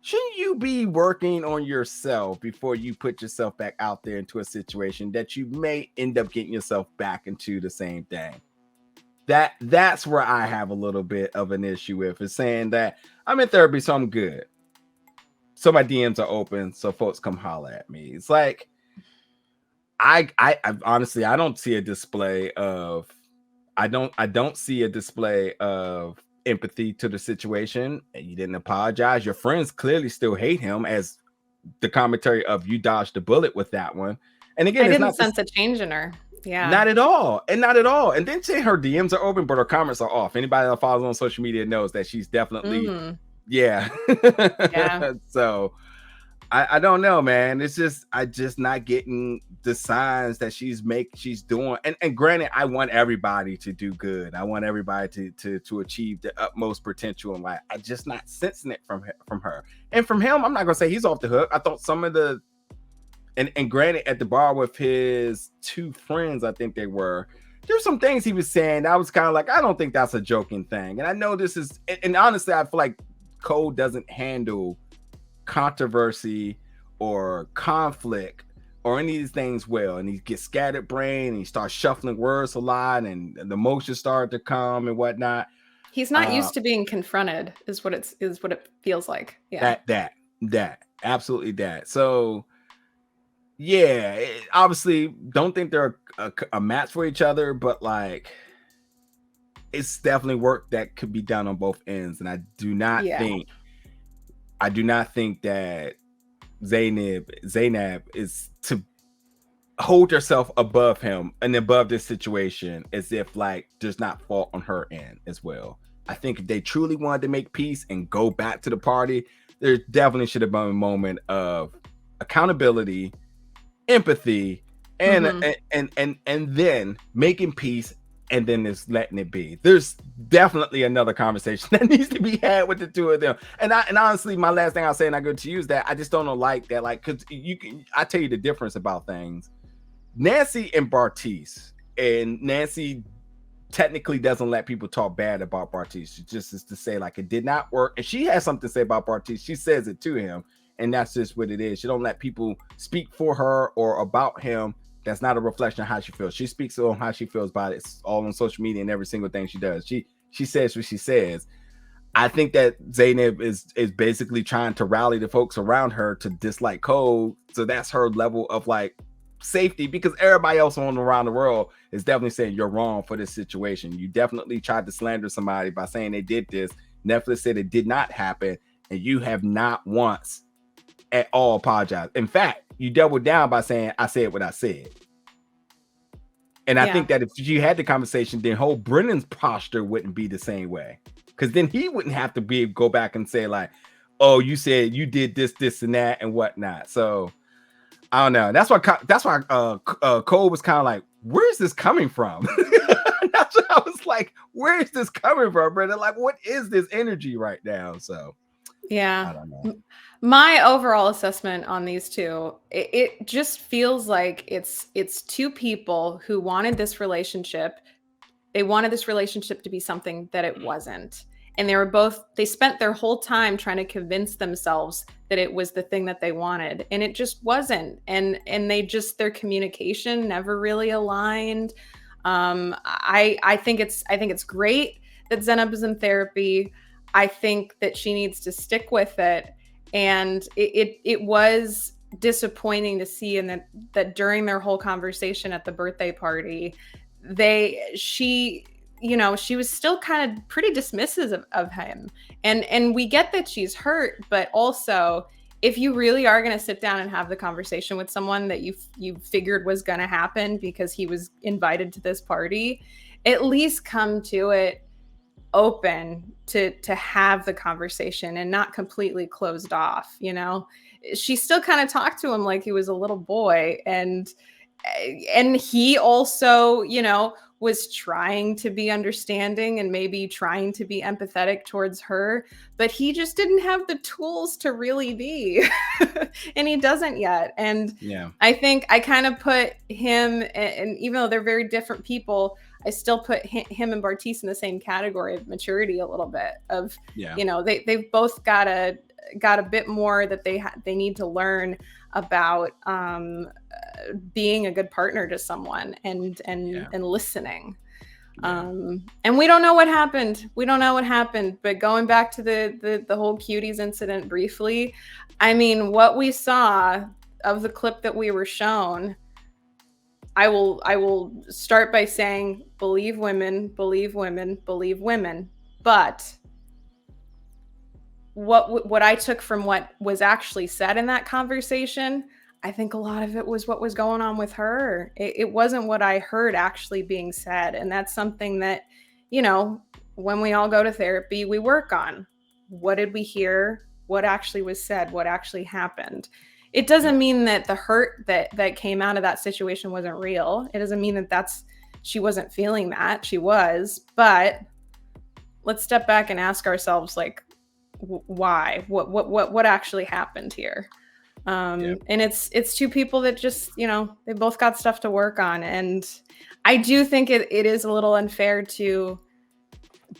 shouldn't you be working on yourself before you put yourself back out there into a situation that you may end up getting yourself back into the same thing? That's where I have a little bit of an issue with is saying that I'm in therapy, so I'm good. So my DMs are open, so folks come holler at me. It's like I honestly I don't see a display of I don't see a display of empathy to the situation. And you didn't apologize. Your friends clearly still hate him, as the commentary of you dodged the bullet with that one. And again, I it's didn't not this, sense a change in her. Yeah. not at all, and not at all. And then say her DMs are open, but her comments are off. Anybody that follows on social media knows that she's definitely Mhm. yeah. Yeah. So I don't know, man. It's just I just not getting the signs that she's doing. And granted, I want everybody to do good. I want everybody to achieve the utmost potential in life. I just not sensing it from her. And from him, I'm not gonna say he's off the hook. I thought some of the and granted at the bar with his two friends, I think they were. There's some things he was saying that I was kind of like, I don't think that's a joking thing. And I know this is and honestly, I feel like Cole doesn't handle controversy or conflict or any of these things well, and he gets scattered brain and he starts shuffling words a lot and the emotions start to come and whatnot. He's not uh used to being confronted is what it feels like. Yeah. that absolutely that. So yeah, obviously don't think they're a match for each other, but like it's definitely work that could be done on both ends. And Yeah. I do not think that Zainab is to hold herself above him and above this situation as if like there's not fault on her end as well. I think if they truly wanted to make peace and go back to the party, there definitely should have been a moment of accountability, empathy, and Mhm. and then making peace and then just letting it be. There's definitely another conversation that needs to be had with the two of them. And honestly, my last thing I'll say, and I go to you, is that I just don't know like that, like because you can I tell you the difference about things. Nancy and Bartise, and Nancy technically doesn't let people talk bad about Bartise. She just is to say like it did not work, and she has something to say about Bartise. She says it to him, and that's just what it is. She don't let people speak for her or about him. That's not a reflection of how she feels. She speaks on how she feels about it. It's all on social media and every single thing she does. She says what she says. I think that Zaynab is basically trying to rally the folks around her to dislike Cole. So that's her level of like safety, because everybody else on around the world is definitely saying you're wrong for this situation. You definitely tried to slander somebody by saying they did this. Netflix said it did not happen, and you have not once at all apologized. In fact, you doubled down by saying I said what I said. And I Yeah. think that if you had the conversation, then whole Brennan's posture wouldn't be the same way. Because then he wouldn't have to go back and say, like, oh, you said you did this, this, and that, and whatnot. So I don't know. That's why Cole was kind of like, where's this coming from? That's what I was like, where is this coming from, Brennan? Like, what is this energy right now? So Yeah. I don't know. My overall assessment on these two, it just feels like it's two people who wanted this relationship They wanted this relationship to be something that it wasn't. And they spent their whole time trying to convince themselves that it was the thing that they wanted. And it just wasn't. And their communication never really aligned. I think it's great that Zanab is in therapy. I think that she needs to stick with it. And it was disappointing to see, and that during their whole conversation at the birthday party, she was still kind of pretty dismissive of him. And we get that she's hurt, but also, if you really are going to sit down and have the conversation with someone that you figured was going to happen because he was invited to this party, at least come to it open to have the conversation and not completely closed off. She still kind of talked to him like he was a little boy, and he also, was trying to be understanding and maybe trying to be empathetic towards her, but he just didn't have the tools to really be. And he doesn't yet. And yeah, I think I kind of put him, and even though they're very different people, I still put him and Bartise in the same category of maturity a little bit of, they've both got a bit more that they need to learn about being a good partner to someone and listening. And we don't know what happened. But going back to the whole cuties incident briefly, I mean, what we saw of the clip that we were shown, I will start by saying, believe women, believe women, believe women. But what I took from what was actually said in that conversation, I think a lot of it was what was going on with her. It wasn't what I heard actually being said. And that's something that, when we all go to therapy, we work on. What did we hear? What actually was said? What actually happened? It doesn't mean that the hurt that came out of that situation wasn't real. It doesn't mean that she wasn't feeling that. She was. But let's step back and ask ourselves, like, why? What actually happened here? And it's two people that just, they both got stuff to work on. And I do think it is a little unfair to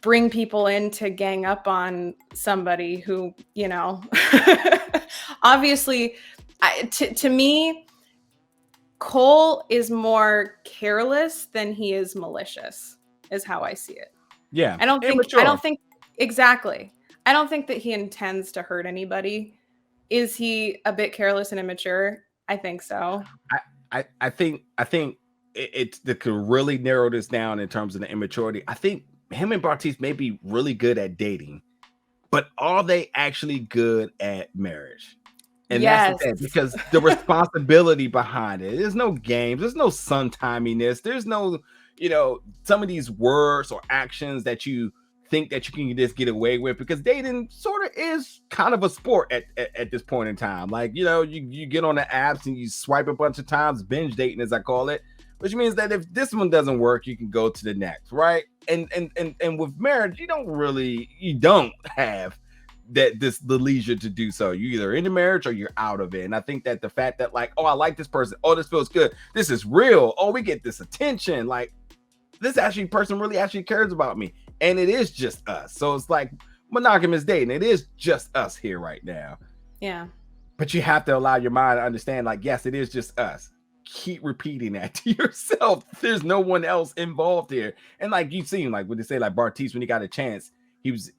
bring people in to gang up on somebody who, obviously, to me, Cole is more careless than he is malicious, is how I see it. Yeah. I don't think exactly. I don't think that he intends to hurt anybody. Is he a bit careless and immature? I think so. I think it's that could really narrow this down in terms of the immaturity. I think him and Bartise may be really good at dating, but are they actually good at marriage? And that's the thing, because the responsibility behind it, there's no games, there's no sun-timiness, there's no, some of these words or actions that you think that you can just get away with, because dating sort of is kind of a sport at this point in time. Like, you get on the apps and you swipe a bunch of times, binge dating as I call it, which means that if this one doesn't work, you can go to the next, right? And with marriage, you don't have the leisure to do so. You're either in the marriage or you're out of it. And I think that the fact that, like, oh, I like this person, oh, this feels good, this is real, oh, we get this attention, like, this person really actually cares about me, and it is just us. So it's like monogamous dating, it is just us here right now. Yeah. But you have to allow your mind to understand, like, yes, it is just us. Keep repeating that to yourself. There's no one else involved here. And like you've seen, like when they say, like, Bartise, when he got a chance, he was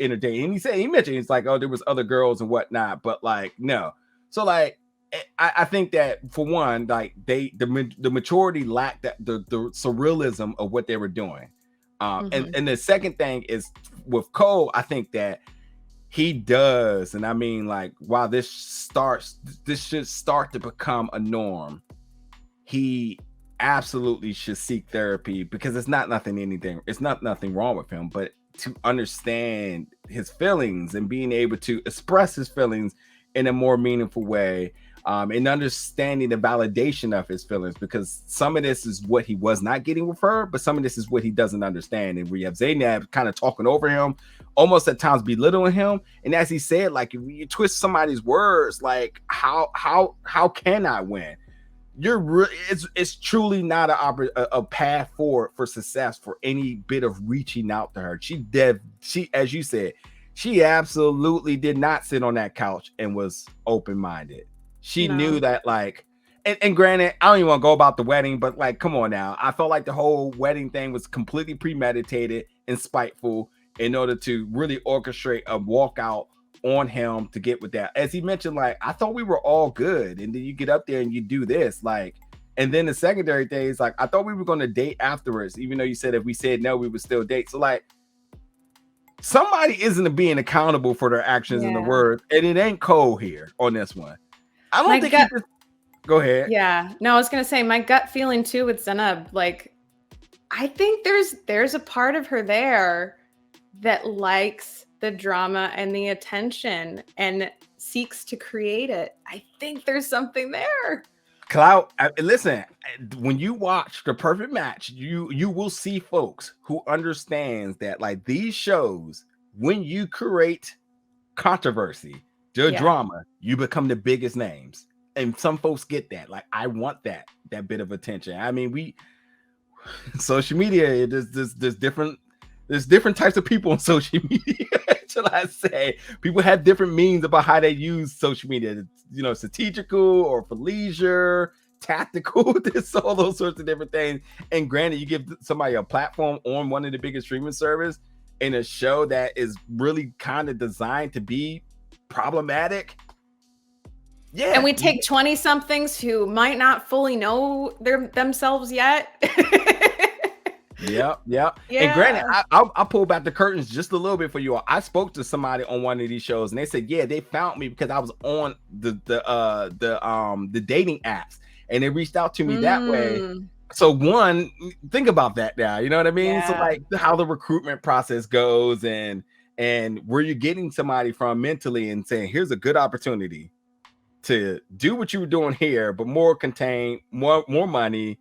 entertaining. And he mentioned, it's like, oh, there was other girls and whatnot, but like, no. So like, I think that for one, like the maturity lacked the surrealism of what they were doing. And the second thing is with Cole, I think that he does, and I mean, like, while this should start to become a norm, he absolutely should seek therapy, because it's not nothing wrong with him, but to understand his feelings and being able to express his feelings in a more meaningful way, and understanding the validation of his feelings, because some of this is what he was not getting with her, but some of this is what he doesn't understand. And we have Zanab kind of talking over him, almost at times belittling him. And as he said, like, if you twist somebody's words, like, how can I win? it's truly not a path forward for success for any bit of reaching out to her. She, as you said, she absolutely did not sit on that couch and was open-minded. She knew that, like, and granted, I don't even want to go about the wedding, but like, come on now. I felt like the whole wedding thing was completely premeditated and spiteful in order to really orchestrate a walkout on him to get with that. As he mentioned, like, I thought we were all good, and then you get up there and you do this, like, and then the secondary thing is like, I thought we were going to date afterwards, even though you said if we said no, we would still date. So like, somebody isn't being accountable for their actions and the words, and it ain't Cole here on this one. I don't think he just... Go ahead. Yeah, no, I was gonna say my gut feeling too with Zanab, like, I think there's a part of her there that likes the drama and the attention and seeks to create it. I think there's something there. Clout, listen, when you watch The Perfect Match, you will see folks who understands that, like, these shows, when you create controversy, drama, you become the biggest names. And some folks get that. Like, I want that bit of attention. I mean, social media, there's different types of people on social media. Shall I say? People have different means about how they use social media. You know, strategical or for leisure, tactical. There's all those sorts of different things. And granted, you give somebody a platform on one of the biggest streaming service in a show that is really kind of designed to be problematic. Yeah, and we take 20 somethings who might not fully know themselves yet. Yep. And granted, I'll pull back the curtains just a little bit for you all. I spoke to somebody on one of these shows, and they said, yeah, they found me because I was on the dating apps, and they reached out to me that way. So one, think about that now. You know what I mean? So like how the recruitment process goes, and where you're getting somebody from mentally, and saying, here's a good opportunity to do what you were doing here, but more contained, more money,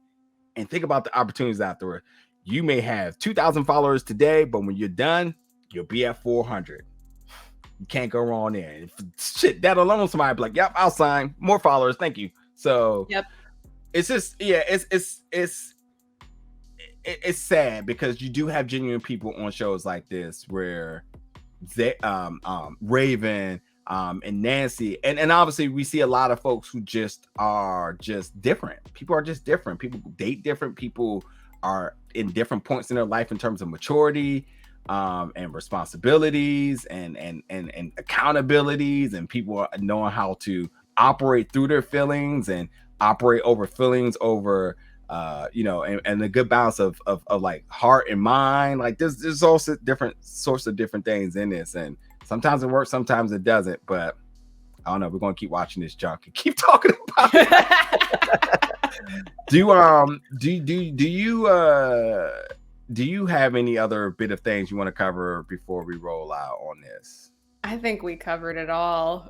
and think about the opportunities afterward. You may have 2,000 followers today, but when you're done, you'll be at 400. You can't go wrong there. Shit, that alone, somebody be like, yep, I'll sign more followers. Thank you. So it's just, it's sad because you do have genuine people on shows like this where they, Raven, and Nancy, and obviously we see a lot of folks who just are just different. People are just different. People date different. People are in different points in their life in terms of maturity, and responsibilities, and accountabilities, and people are knowing how to operate through their feelings and operate over feelings over, and the good balance of like heart and mind. Like there's also different sorts of different things in this, and sometimes it works, sometimes it doesn't, but I don't know. We're gonna keep watching this junk and keep talking about it. Do you have any other bit of things you want to cover before we roll out on this? I think we covered it all.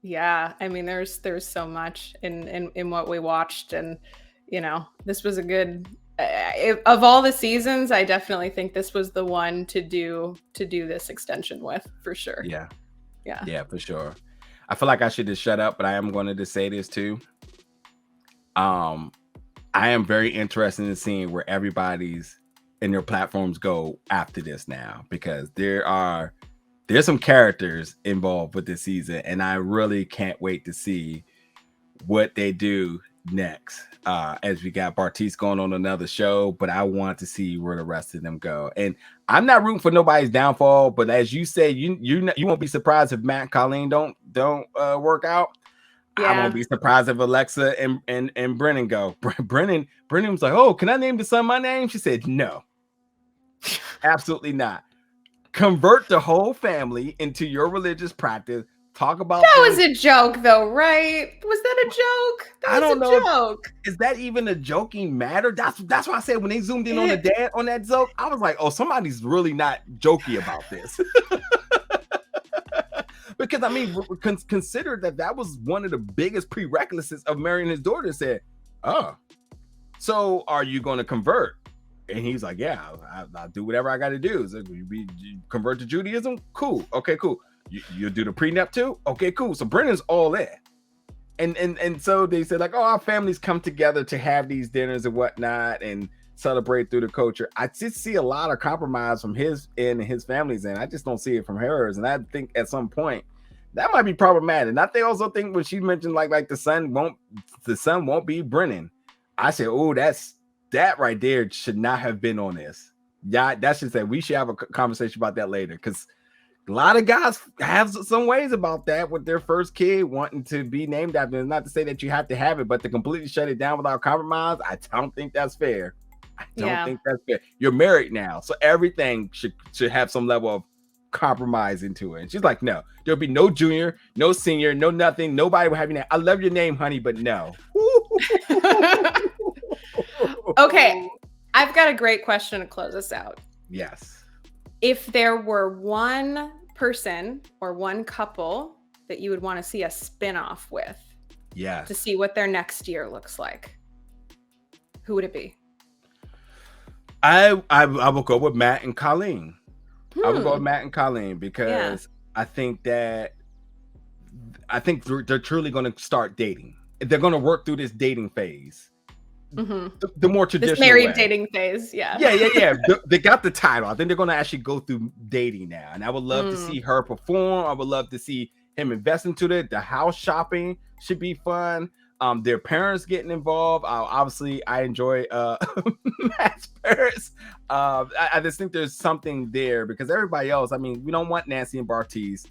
Yeah, I mean, there's so much in what we watched, and this was a good. Of all the seasons, I definitely think this was the one to do this extension with, for sure. Yeah, for sure. I feel like I should just shut up, but I am going to just say this too. I am very interested in seeing where everybody's and their platforms go after this now, because there's some characters involved with this season, and I really can't wait to see what they do next. As we got Bartise going on another show, but I want to see where the rest of them go. And I'm not rooting for nobody's downfall, but as you say, you won't be surprised if Matt and Colleen don't work out. I won't be surprised if Alexa and Brennan go. Brennan was like, oh, can I name the son my name? She said, no, absolutely not. Convert the whole family into your religious practice. Talk about that was a joke, though, right? Was that a joke? I don't know. Joke. Is that even a joking matter? That's why I said when they zoomed in on the dad on that joke, I was like, oh, somebody's really not jokey about this. Because I mean, consider that was one of the biggest prerequisites of marrying his daughter. Said, oh, so are you going to convert? And he's like, yeah, I'll do whatever I got to do. So you convert to Judaism? Cool. Okay, cool. You'll do the prenup too? Okay, cool. So Brennan's all in. And so they said like, oh, our families come together to have these dinners and whatnot and celebrate through the culture. I did see a lot of compromise from his end and his family's end. I just don't see it from hers. And I think at some point that might be problematic. And I also think when she mentioned like the son won't be Brennan. I said, oh, that right there should not have been on this. Yeah, that should say we should have a conversation about that later, because a lot of guys have some ways about that with their first kid wanting to be named after them. Not to say that you have to have it, but to completely shut it down without compromise, I don't think that's fair. I don't think that's fair. You're married now, so everything should have some level of compromise into it. And she's like, no, there'll be no junior, no senior, no nothing. Nobody will have your name. I love your name, honey, but no. Okay, I've got a great question to close us out. Yes. If there were one person or one couple that you would want to see a spin-off with, yes, to see what their next year looks like, who would it be? I will go with Matt and Colleen. I would go with Matt and Colleen because I think they're truly going to start dating. They're going to work through this dating phase. The more traditional this married dating phase. Yeah. They got the title. I think they're going to actually go through dating now. And I would love to see her perform. I would love to see him invest into it. The house shopping should be fun. Their parents getting involved. Obviously, I enjoy Matt's parents. I just think there's something there because everybody else, I mean, we don't want Nancy and Bartise.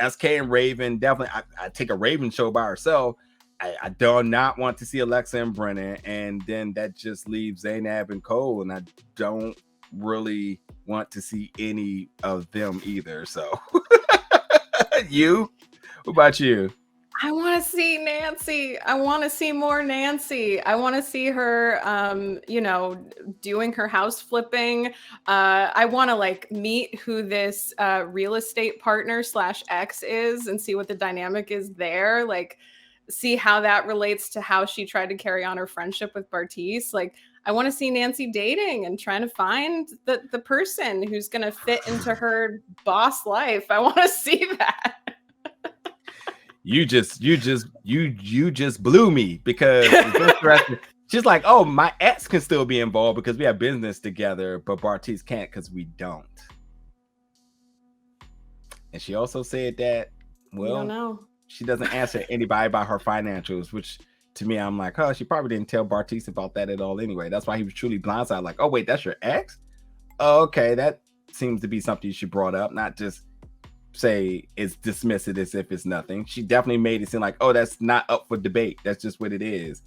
SK and Raven, definitely. I take a Raven show by herself. I do not want to see Alexa and Brennan, and then that just leaves Zanab and Cole, and I don't really want to see any of them either. So, you? What about you? I want to see Nancy. I want to see more Nancy. I want to see her, doing her house flipping. I want to meet who this real estate partner / ex is and see what the dynamic is there. See how that relates to how she tried to carry on her friendship with Bartise. I want to see Nancy dating and trying to find the person who's going to fit into her boss life. I want to see that. You just blew me because she's like, oh, my ex can still be involved because we have business together, but Bartise can't because we don't. And she also said that, well, I don't know. She doesn't answer anybody about her financials, which to me, I'm like, oh, she probably didn't tell Bartise about that at all anyway. That's why he was truly blindsided. Like, oh, wait, that's your ex? Oh, okay, that seems to be something you should brought up, not just say it's dismiss it as if it's nothing. She definitely made it seem like, oh, that's not up for debate. That's just what it is.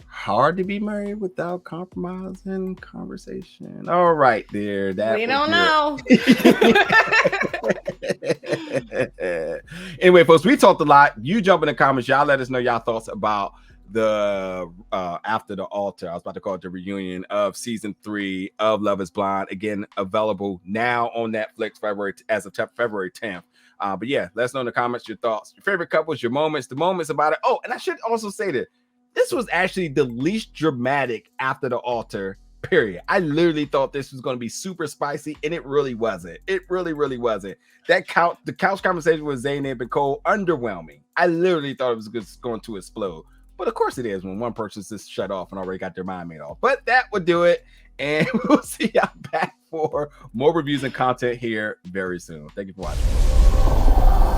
Hard to be married without compromise and conversation. All right, there. We don't know. Anyway, folks, we talked a lot. You jump in the comments. Y'all let us know y'all thoughts about the After the Altar. I was about to call it the reunion of season 3 of Love is Blind. Again, available now on Netflix as of February 10th. But yeah, let us know in the comments your thoughts, your favorite couples, your moments, the moments about it. Oh, and I should also say that this was actually the least dramatic After the Altar, period. I literally thought this was going to be super spicy, and it really wasn't. It really, really wasn't. The couch conversation with Zanab and Cole, underwhelming. I literally thought it was just going to explode. But of course it is when one person's just shut off and already got their mind made off. But that would do it. And we'll see y'all back for more reviews and content here very soon. Thank you for watching.